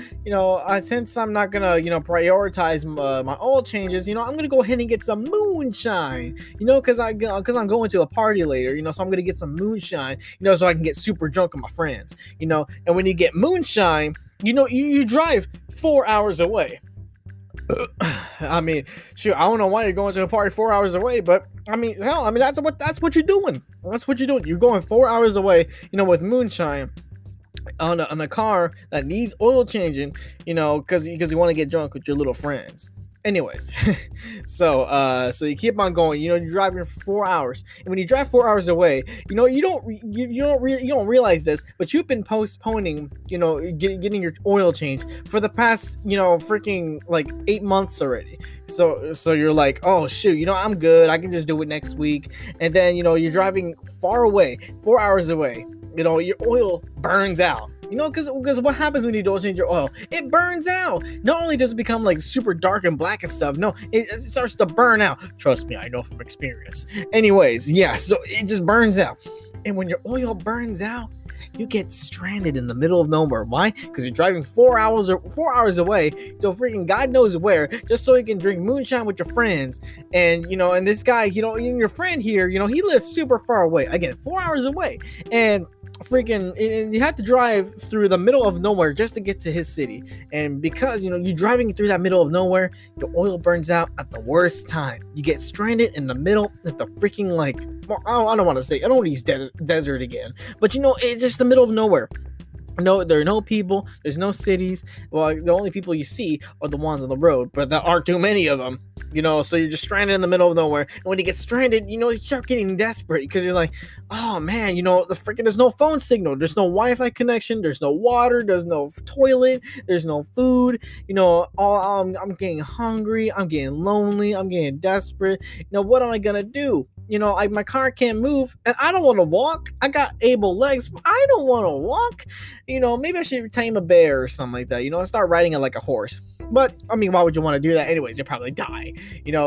since I'm not gonna, prioritize my oil changes, I'm gonna go ahead and get some moonshine, because I'm going to a party later, so I'm gonna get some moonshine, so I can get super drunk with my friends, and when you get moonshine, you drive 4 hours away. I mean, shoot, I don't know why you're going to a party 4 hours away, but hell, that's what you're doing. That's what you're doing. You're going 4 hours away, with moonshine on a car that needs oil changing, because you want to get drunk with your little friends. Anyways, so you keep on going. You're driving for 4 hours, and when you drive 4 hours away, you don't realize this, but you've been postponing, getting your oil changed for the past, freaking like 8 months already. So you're like, oh shoot, I'm good. I can just do it next week. And then you're driving far away, 4 hours away. Your oil burns out. Because what happens when you don't change your oil? It burns out. Not only does it become like super dark and black and stuff, no, it starts to burn out. Trust me, I know from experience. Anyways, yeah, so it just burns out. And when your oil burns out, you get stranded in the middle of nowhere. Why? Because you're driving 4 hours away, freaking God knows where, just so you can drink moonshine with your friends. And and this guy, your friend here, he lives super far away. Again, 4 hours away, and freaking you have to drive through the middle of nowhere just to get to his city. And because you're driving through that middle of nowhere, your oil burns out at the worst time. You get stranded in the middle at the freaking I don't want to use desert again, but it's just the middle of nowhere. No, there are no people, there's no cities. Well, the only people you see are the ones on the road, but there aren't too many of them. So you're just stranded in the middle of nowhere. And when you get stranded, you start getting desperate because you're like, oh man, there's no phone signal, there's no Wi-Fi connection, there's no water, there's no toilet, there's no food. I'm getting hungry, I'm getting lonely, I'm getting desperate. What am I gonna do? My car can't move, and I don't want to walk. I got able legs, but I don't want to walk. Maybe I should tame a bear or something like that. And start riding it like a horse. But why would you want to do that anyways? You'll probably die.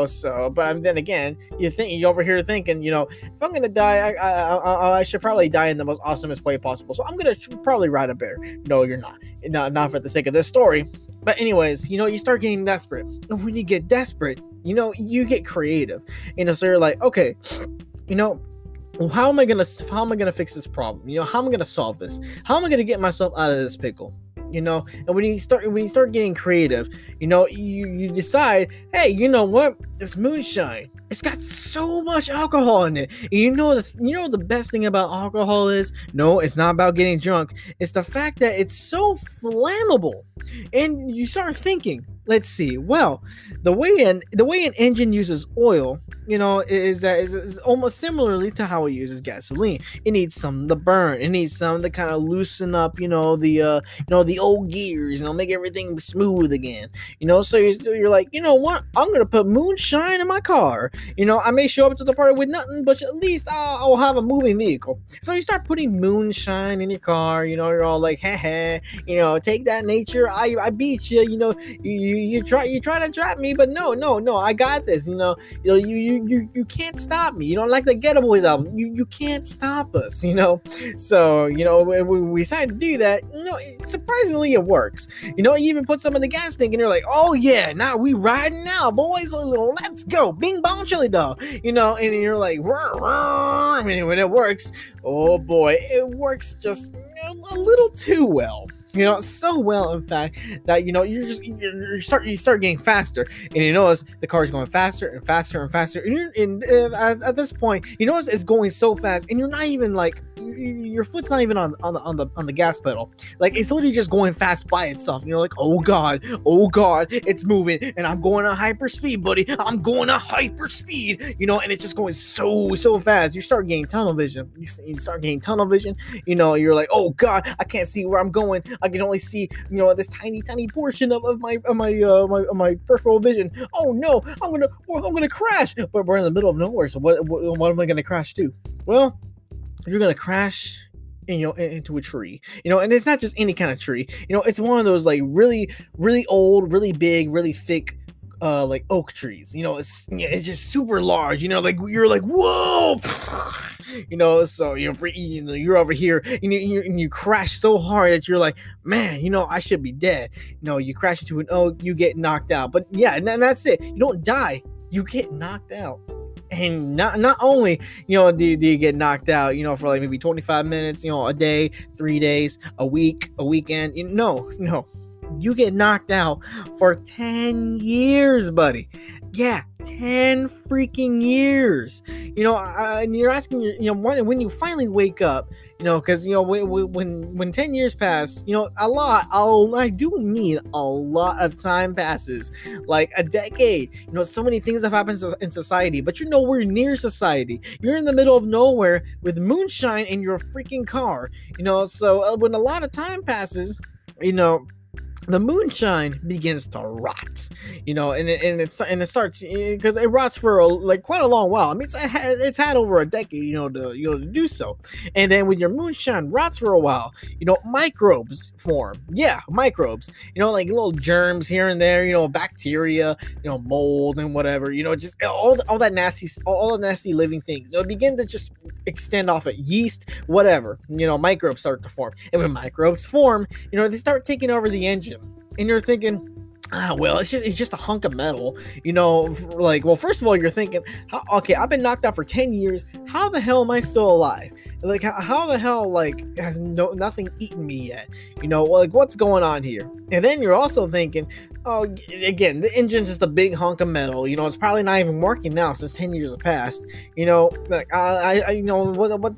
So. But then again, you're over here thinking, if I'm gonna die, I should probably die in the most awesomest way possible. So I'm gonna probably ride a bear. No, you're not. Not for the sake of this story. But anyways, you start getting desperate. And when you get desperate, you get creative. So you're like, okay, how am I gonna fix this problem? How am I gonna solve this? How am I gonna get myself out of this pickle? And when you start getting creative, you decide, hey, you know what, this moonshine, it's got so much alcohol in it. And the best thing about alcohol is, no, it's not about getting drunk. It's the fact that it's so flammable. And you start thinking, let's see, well, the way an engine uses oil, is almost similarly to how it uses gasoline. It needs some to burn. It needs some to kind of loosen up, the old gears, make everything smooth again. So you're like, you know what? I'm gonna put moonshine in my car. I may show up to the party with nothing, but at least I'll have a moving vehicle. So you start putting moonshine in your car. You're all like, take that, nature. I beat you. You try to trap me, but no, I got this. You can't stop me. Like the Ghetto Boys album, you can't stop us. So when we decided to do that, surprisingly it works. You even put some in the gas tank, and you're like, oh yeah, now we riding now, boys. Let's go, bing bong chili dog. And you're like, rah, rah. I mean, when it works, oh boy, it works just a little too well. So well, in fact, that you start getting faster, and you notice the car is going faster and faster and faster, and at this point, you notice it's going so fast, and you're not even like, your foot's not even on the gas pedal. Like, it's literally just going fast by itself, and you're like, oh god, it's moving, and I'm going at hyper speed, buddy. I'm going at hyper speed, and it's just going so fast. You start getting tunnel vision. You're like, oh god, I can't see where I'm going. I can only see, this tiny portion of my peripheral vision. Oh no, I'm gonna crash. But we're in the middle of nowhere, so what am I gonna crash to? Well, you're gonna crash into a tree, and it's not just any kind of tree. It's one of those like really, really old, really big, really thick, like oak trees. It's just super large. Like you're like, whoa. So you're over here, and you crash so hard that you're like, man, I should be dead. You crash into an oak, you get knocked out. But yeah, and that's it. You don't die, you get knocked out. And not only do you get knocked out, for like maybe 25 minutes, a day, 3 days, a week, a weekend. No, you get knocked out for 10 years, buddy. Yeah, 10 freaking years. And you're asking, when you finally wake up, because when 10 years pass, I do mean a lot of time passes, like a decade. So many things have happened in society, but you're nowhere near society. You're in the middle of nowhere with moonshine in your freaking car. So when a lot of time passes, the moonshine begins to rot, and it starts, because it rots for quite a long while. I mean, it's had over a decade, to do so. And then when your moonshine rots for a while, microbes form. Yeah, microbes. Like little germs here and there. Bacteria, mold and whatever. Just all that nasty, all the nasty living things. Begin to just extend off at yeast, whatever. Microbes start to form, and when microbes form, they start taking over the engine. And you're thinking, well, it's just a hunk of metal, well, first of all, you're thinking, okay, I've been knocked out for 10 years. How the hell am I still alive? Like, how the hell, has nothing eaten me yet? What's going on here? And then you're also thinking, oh, again, the engine's just a big hunk of metal. It's probably not even working now since 10 years have passed. What's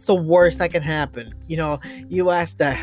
the worst that can happen? You ask that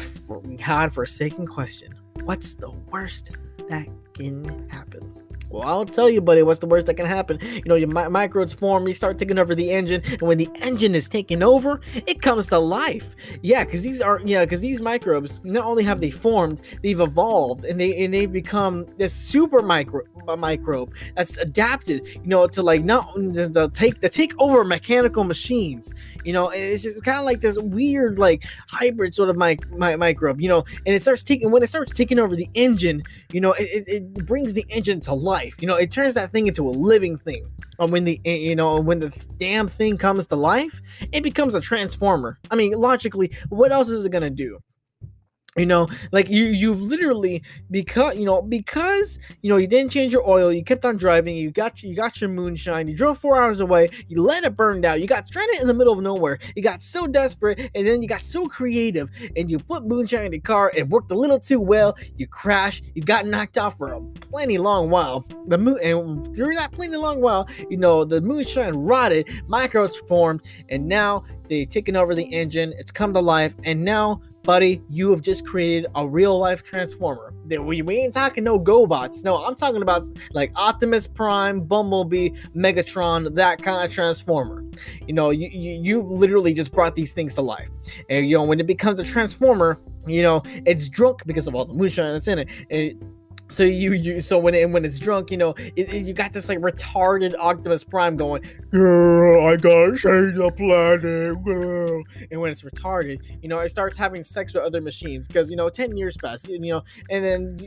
God-forsaken question. What's the worst that can happen? Well, I'll tell you, buddy, what's the worst that can happen? Your microbes form, you start taking over the engine, and when the engine is taken over, it comes to life. Yeah, because these microbes, not only have they formed, they've evolved, and they've become this super microbe that's adapted, to take over mechanical machines. It's just kind of like this weird, hybrid sort of microbe, and when it starts taking over the engine, it brings the engine to life. It turns that thing into a living thing. When the damn thing comes to life, it becomes a transformer. I mean, logically, what else is it gonna do? Like you've literally, because you didn't change your oil, you kept on driving, you got your moonshine, you drove 4 hours away, you let it burn down, you got stranded in the middle of nowhere, you got so desperate, and then you got so creative, and you put moonshine in the car. It worked a little too well, you crashed, you got knocked out for a plenty long while. And through that plenty long while, the moonshine rotted, microbes formed, and now they've taken over the engine. It's come to life, and now, buddy, you have just created a real life transformer. We ain't talking no GoBots. No, I'm talking about like Optimus Prime, Bumblebee, Megatron, that kind of transformer. You literally just brought these things to life. And when it becomes a transformer, it's drunk because of all the moonshine that's in it. So when it's drunk, you got this like retarded Optimus Prime going, girl, I gotta save the planet, girl. And when it's retarded, it starts having sex with other machines because 10 years pass, and then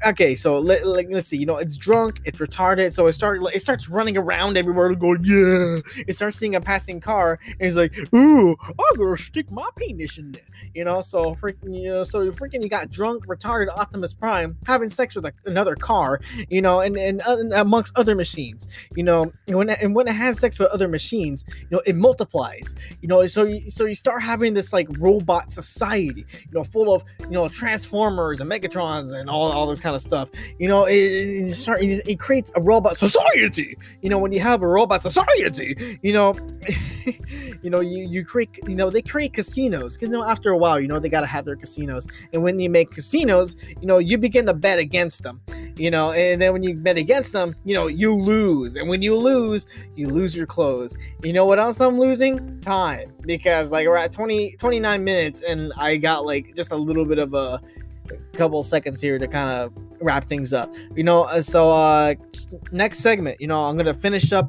okay, so let's see, it's drunk, it's retarded, so it starts running around everywhere, going, yeah. It starts seeing a passing car, and it's like, ooh, I'm gonna stick my penis in there, so freaking you got drunk, retarded Optimus Prime having sex with another car, and amongst other machines, and when it has sex with other machines, it multiplies, so you start having this like robot society, full of Transformers and Megatrons and all this kind of stuff. It creates a robot society. When you have a robot society, you create, they create casinos because after a while, they gotta have their casinos, and when you make casinos, you begin to bet against them, and then when you bet against them, you lose, and when you lose your clothes. What else I'm losing? Time, because like we're at 29 minutes, and I got like just a little bit of a couple seconds here to kind of wrap things up, so next segment, I'm gonna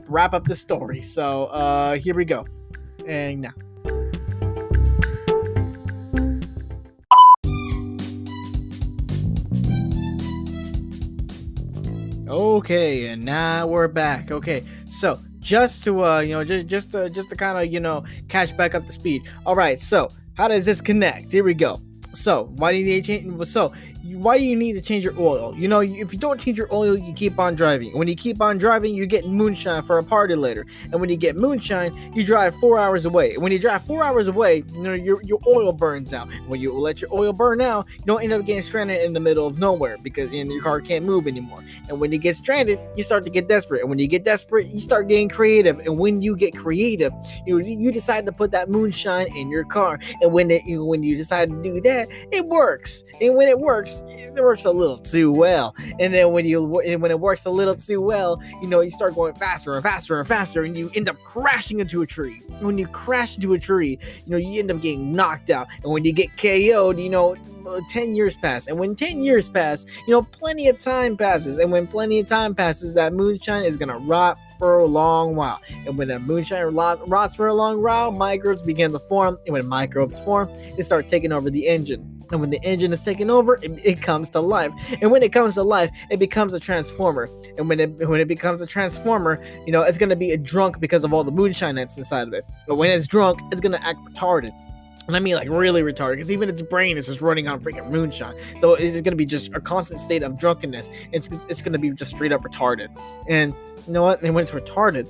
wrap up this story, so here we go, and now. Okay, and now we're back. Okay, so just to just to kind of catch back up to speed. All right, so how does this connect? Here we go. So why do you need to change? Why do you need to change your oil? If you don't change your oil, you keep on driving. When you keep on driving, you get moonshine for a party later. And when you get moonshine, you drive 4 hours away. When you drive 4 hours away, your oil burns out. When you let your oil burn out, you don't end up getting stranded in the middle of nowhere because your car can't move anymore. And when you get stranded, you start to get desperate. And when you get desperate, you start getting creative. And when you get creative, you decide to put that moonshine in your car. And when you decide to do that, it works. And when it works a little too well. And then when it works a little too well, you start going faster and faster and faster, and you end up crashing into a tree. When you crash into a tree, you end up getting knocked out. And when you get KO'd, 10 years pass. And when 10 years pass, plenty of time passes. And when plenty of time passes, that moonshine is gonna rot for a long while. And when that moonshine rots for a long while, microbes begin to form. And when microbes form, they start taking over the engine. And when the engine is taken over, it comes to life. And when it comes to life, it becomes a transformer. And when it becomes a transformer, it's gonna be a drunk because of all the moonshine that's inside of it. But when it's drunk, it's gonna act retarded. And I mean like really retarded, because even its brain is just running on freaking moonshine. So it's just going to be just a constant state of drunkenness. It's going to be just straight up retarded. And you know what? And when it's retarded,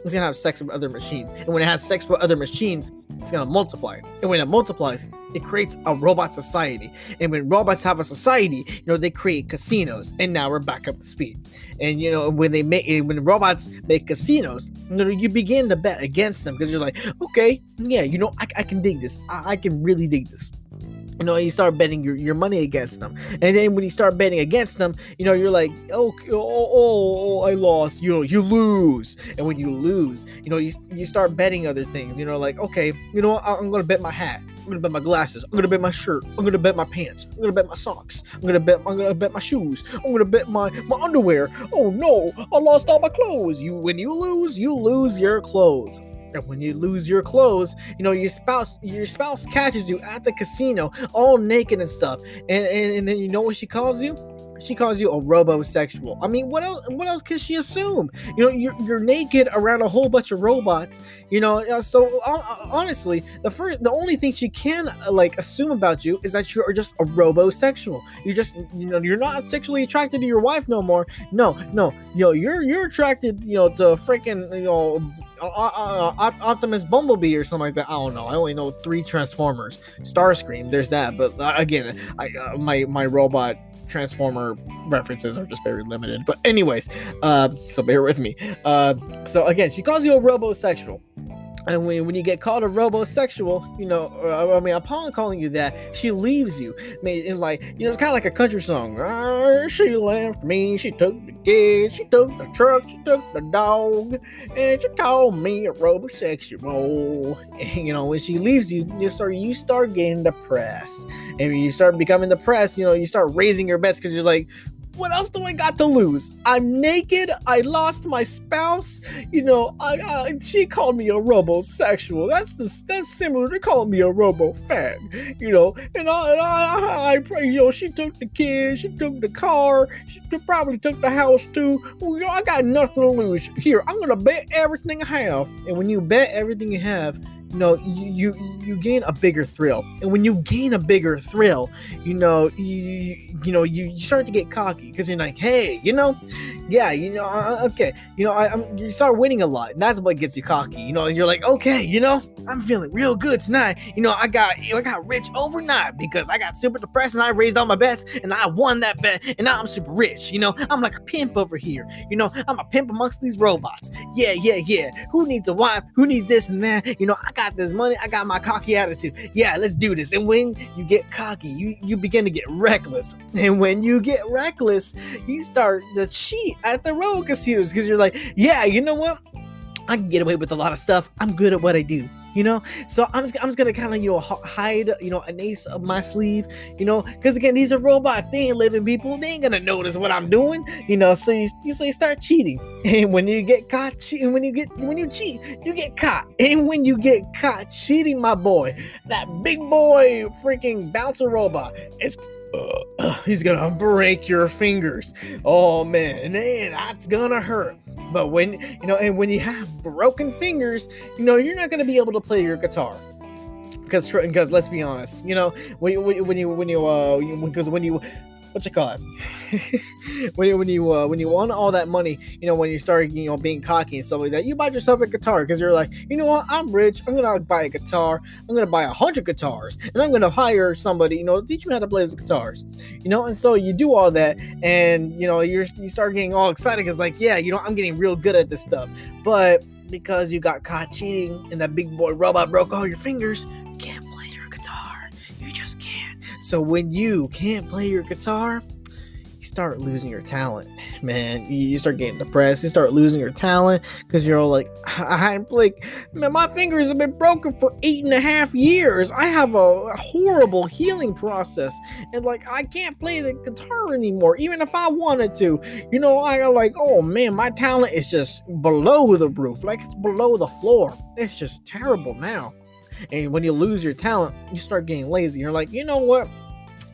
it's going to have sex with other machines. And when it has sex with other machines, it's going to multiply. And when it multiplies, it creates a robot society. And when robots have a society, they create casinos. And now we're back up to speed. And when robots make casinos, you begin to bet against them, because you're like, okay, yeah, I can dig this. I can really dig this. You start betting your money against them. And then when you start betting against them, you're like, oh, I lost. You lose. And when you lose, you start betting other things. Like, okay, I'm going to bet my hat. I'm going to bet my glasses. I'm going to bet my shirt. I'm going to bet my pants. I'm going to bet my socks. I'm going to bet my shoes. I'm going to bet my underwear. Oh no, I lost all my clothes. When you lose your clothes. And when you lose your clothes, your spouse catches you at the casino all naked and stuff. And then what she calls you? She calls you a robosexual. I mean, what else? What else can she assume? You're naked around a whole bunch of robots. So honestly, the only thing she can like assume about you is that you are just a robosexual. You're not sexually attracted to your wife no more. No. You're attracted, to freaking, Optimus Bumblebee or something like that. I don't know. I only know 3 Transformers. Starscream, there's that. But again, my robot Transformer references are just very limited. But anyways, so bear with me. So again, she calls you a robosexual. And when you get called a robosexual, upon calling you that, she leaves you. I mean, it's kind of like a country song. She left me, she took the kids, she took the truck, she took the dog, and she called me a robosexual. And, when she leaves you, you start getting depressed. And when you start becoming depressed, you start raising your bets because you're like, what else do I got to lose? I'm naked. I lost my spouse. She called me a robosexual. That's similar to calling me a robo-fag. And I pray. She took the kids. She took the car. She probably took the house too. Well, I got nothing to lose. Here, I'm gonna bet everything I have. And when you bet everything you have, you gain a bigger thrill. And when you gain a bigger thrill, you start to get cocky because you're like, hey, okay, you start winning a lot, and that's what gets you cocky. You're like, okay, I'm feeling real good tonight. I got rich overnight because I got super depressed and I raised all my bets and I won that bet and now I'm super rich. I'm like a pimp over here. I'm a pimp amongst these robots. Yeah. Who needs a wife? Who needs this and that? I got this money. I got my cocky attitude. Yeah, let's do this. And when you get cocky, you begin to get reckless. And when you get reckless, you start to cheat at the robo casinos because you're like, yeah, you know what? I can get away with a lot of stuff. I'm good at what I do. So I'm just gonna kind of hide an ace up my sleeve, because again, these are robots. They ain't living people. They ain't gonna notice what I'm doing, so you start cheating. And when you get caught cheating, when you cheat, you get caught. And when you get caught cheating, my boy, that big boy freaking bouncer robot, he's gonna break your fingers. Oh man, and that's gonna hurt. But when you have broken fingers, you're not gonna be able to play your guitar. Because let's be honest, when you what you call it? when you won all that money, when you start being cocky and stuff like that, you bought yourself a guitar because you're like, you know what, I'm rich, I'm gonna buy a guitar, I'm gonna buy 100 guitars, and I'm gonna hire somebody to teach me how to play those guitars, and so you do all that, and you start getting all excited because like, yeah, I'm getting real good at this stuff, but because you got caught cheating and that big boy robot broke all your fingers, you can't play your guitar. You just can't. So when you can't play your guitar, you start losing your talent, man. You start getting depressed. You start losing your talent because you're all like, man, my fingers have been broken for 8.5 years. I have a horrible healing process, and I can't play the guitar anymore, even if I wanted to. I like, oh man, my talent is just below the roof, it's below the floor. It's just terrible now. And when you lose your talent, you start getting lazy. You're like, you know what?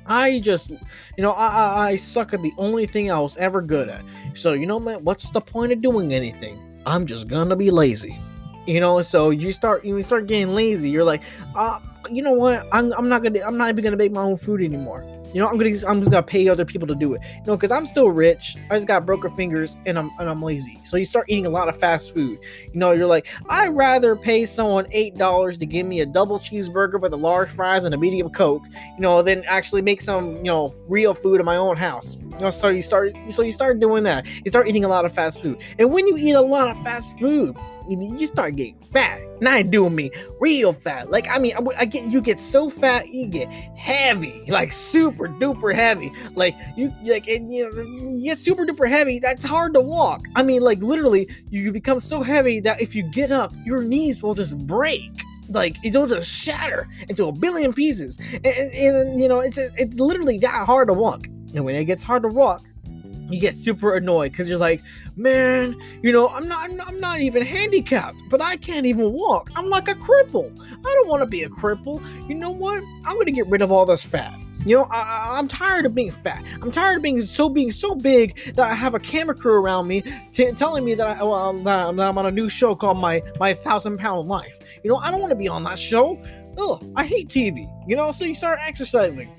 I just, I suck at the only thing I was ever good at. So, man, what's the point of doing anything? I'm just gonna be lazy. So you start getting lazy. You're like, you know what? I'm not even gonna make my own food anymore. I'm just gonna pay other people to do it. Because I'm still rich. I just got broken fingers and I'm lazy. So you start eating a lot of fast food. You're like, I'd rather pay someone $8 to give me a double cheeseburger with a large fries and a medium Coke, than actually make some, real food in my own house. So you start doing that. You start eating a lot of fast food. And when you eat a lot of fast food, you start getting fat. Not doing me, real fat. You get so fat, you get heavy, super duper heavy. You get super duper heavy. That's hard to walk. Literally, you become so heavy that if you get up, your knees will just break. It'll just shatter into a billion pieces. And it's literally that hard to walk. And when it gets hard to walk, you get super annoyed because you're like, man, I'm not even handicapped, but I can't even walk. I'm like a cripple. I don't want to be a cripple. You know what? I'm going to get rid of all this fat. I'm tired of being fat. I'm tired of being so big that I have a camera crew around me telling me that, I'm on a new show called my 1,000 pound life. I don't want to be on that show. Ugh, I hate TV. So you start exercising.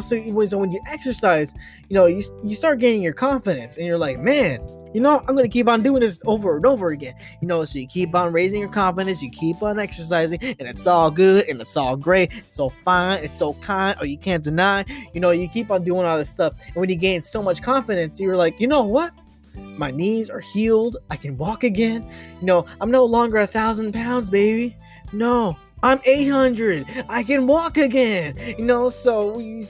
So when you exercise, you start gaining your confidence, and you're like, man, I'm going to keep on doing this over and over again. So you keep on raising your confidence, you keep on exercising, and it's all good, and it's all great, it's so fine, it's so kind, or you can't deny. You keep on doing all this stuff, and when you gain so much confidence, you're like, you know what? My knees are healed, I can walk again. I'm no longer 1,000 pounds, baby. No, I'm 800. I can walk again. So you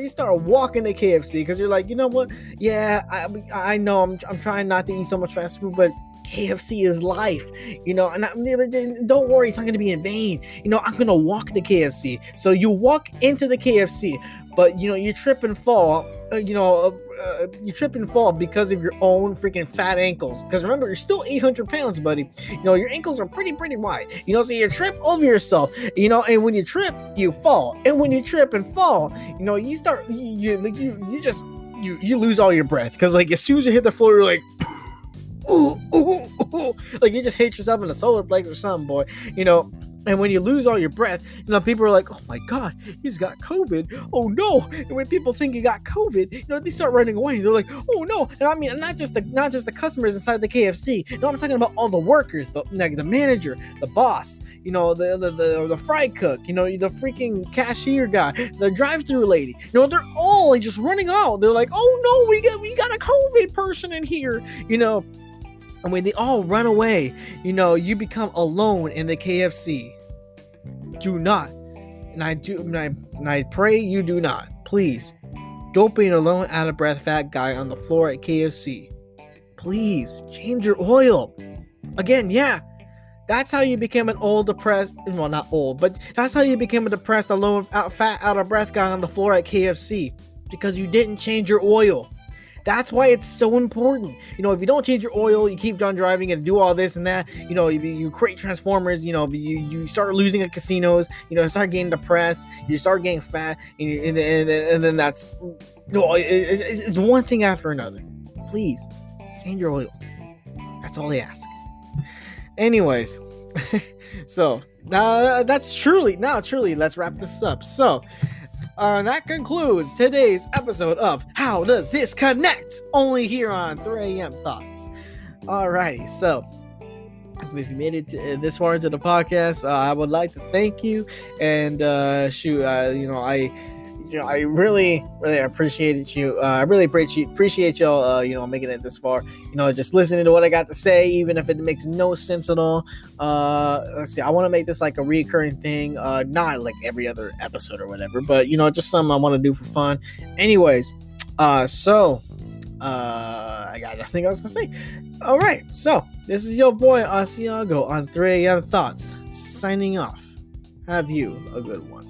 start walking to KFC because you're like, you know what? Yeah, I know I'm trying not to eat so much fast food, but KFC is life. And don't worry, it's not going to be in vain. I'm going to walk to KFC. So you walk into the KFC, but you trip and fall. You trip and fall because of your own freaking fat ankles. Because remember, you're still 800 pounds, buddy. Your ankles are pretty wide. So you trip over yourself. And when you trip, you fall. And when you trip and fall, you start you lose all your breath. Because as soon as you hit the floor, you're like, like you just hate yourself in the solar plex or something, boy. And when you lose all your breath, people are like, oh my God, he's got COVID. Oh no. And when people think you got COVID, they start running away. They're like, oh no. And I mean, not just the customers inside the KFC. No, I'm talking about all the workers, the manager, the boss, the fry cook, the freaking cashier guy, the drive-through lady. They're all just running out. They're like, oh no, we got a COVID person in here, And when they all run away, you become alone in the KFC. Do not, and I pray you do not. Please, don't be an alone, out of breath, fat guy on the floor at KFC. Please change your oil. Again, yeah, that's how you became an old, depressed. Well, not old, but that's how you became a depressed, alone, fat, out of breath guy on the floor at KFC, because you didn't change your oil. That's why it's so important. If you don't change your oil, you keep on driving and do all this and that, you create transformers, you start losing at casinos, start getting depressed, you start getting fat, and then that's, it's one thing after another. Please, change your oil. That's all they ask. Anyways, so that's truly, let's wrap this up. So, that concludes today's episode of How Does This Connect? Only here on 3 a.m. Thoughts. Alrighty, so if you made it this far into the podcast, I would like to thank you. And I really appreciated you. I really appreciate y'all, making it this far. Just listening to what I got to say, even if it makes no sense at all. Let's see. I want to make this like a recurring thing, not like every other episode or whatever, but just something I want to do for fun. Anyways, I got nothing else to say. All right, so this is your boy Asiago on 3 a.m. Thoughts, signing off. Have you a good one.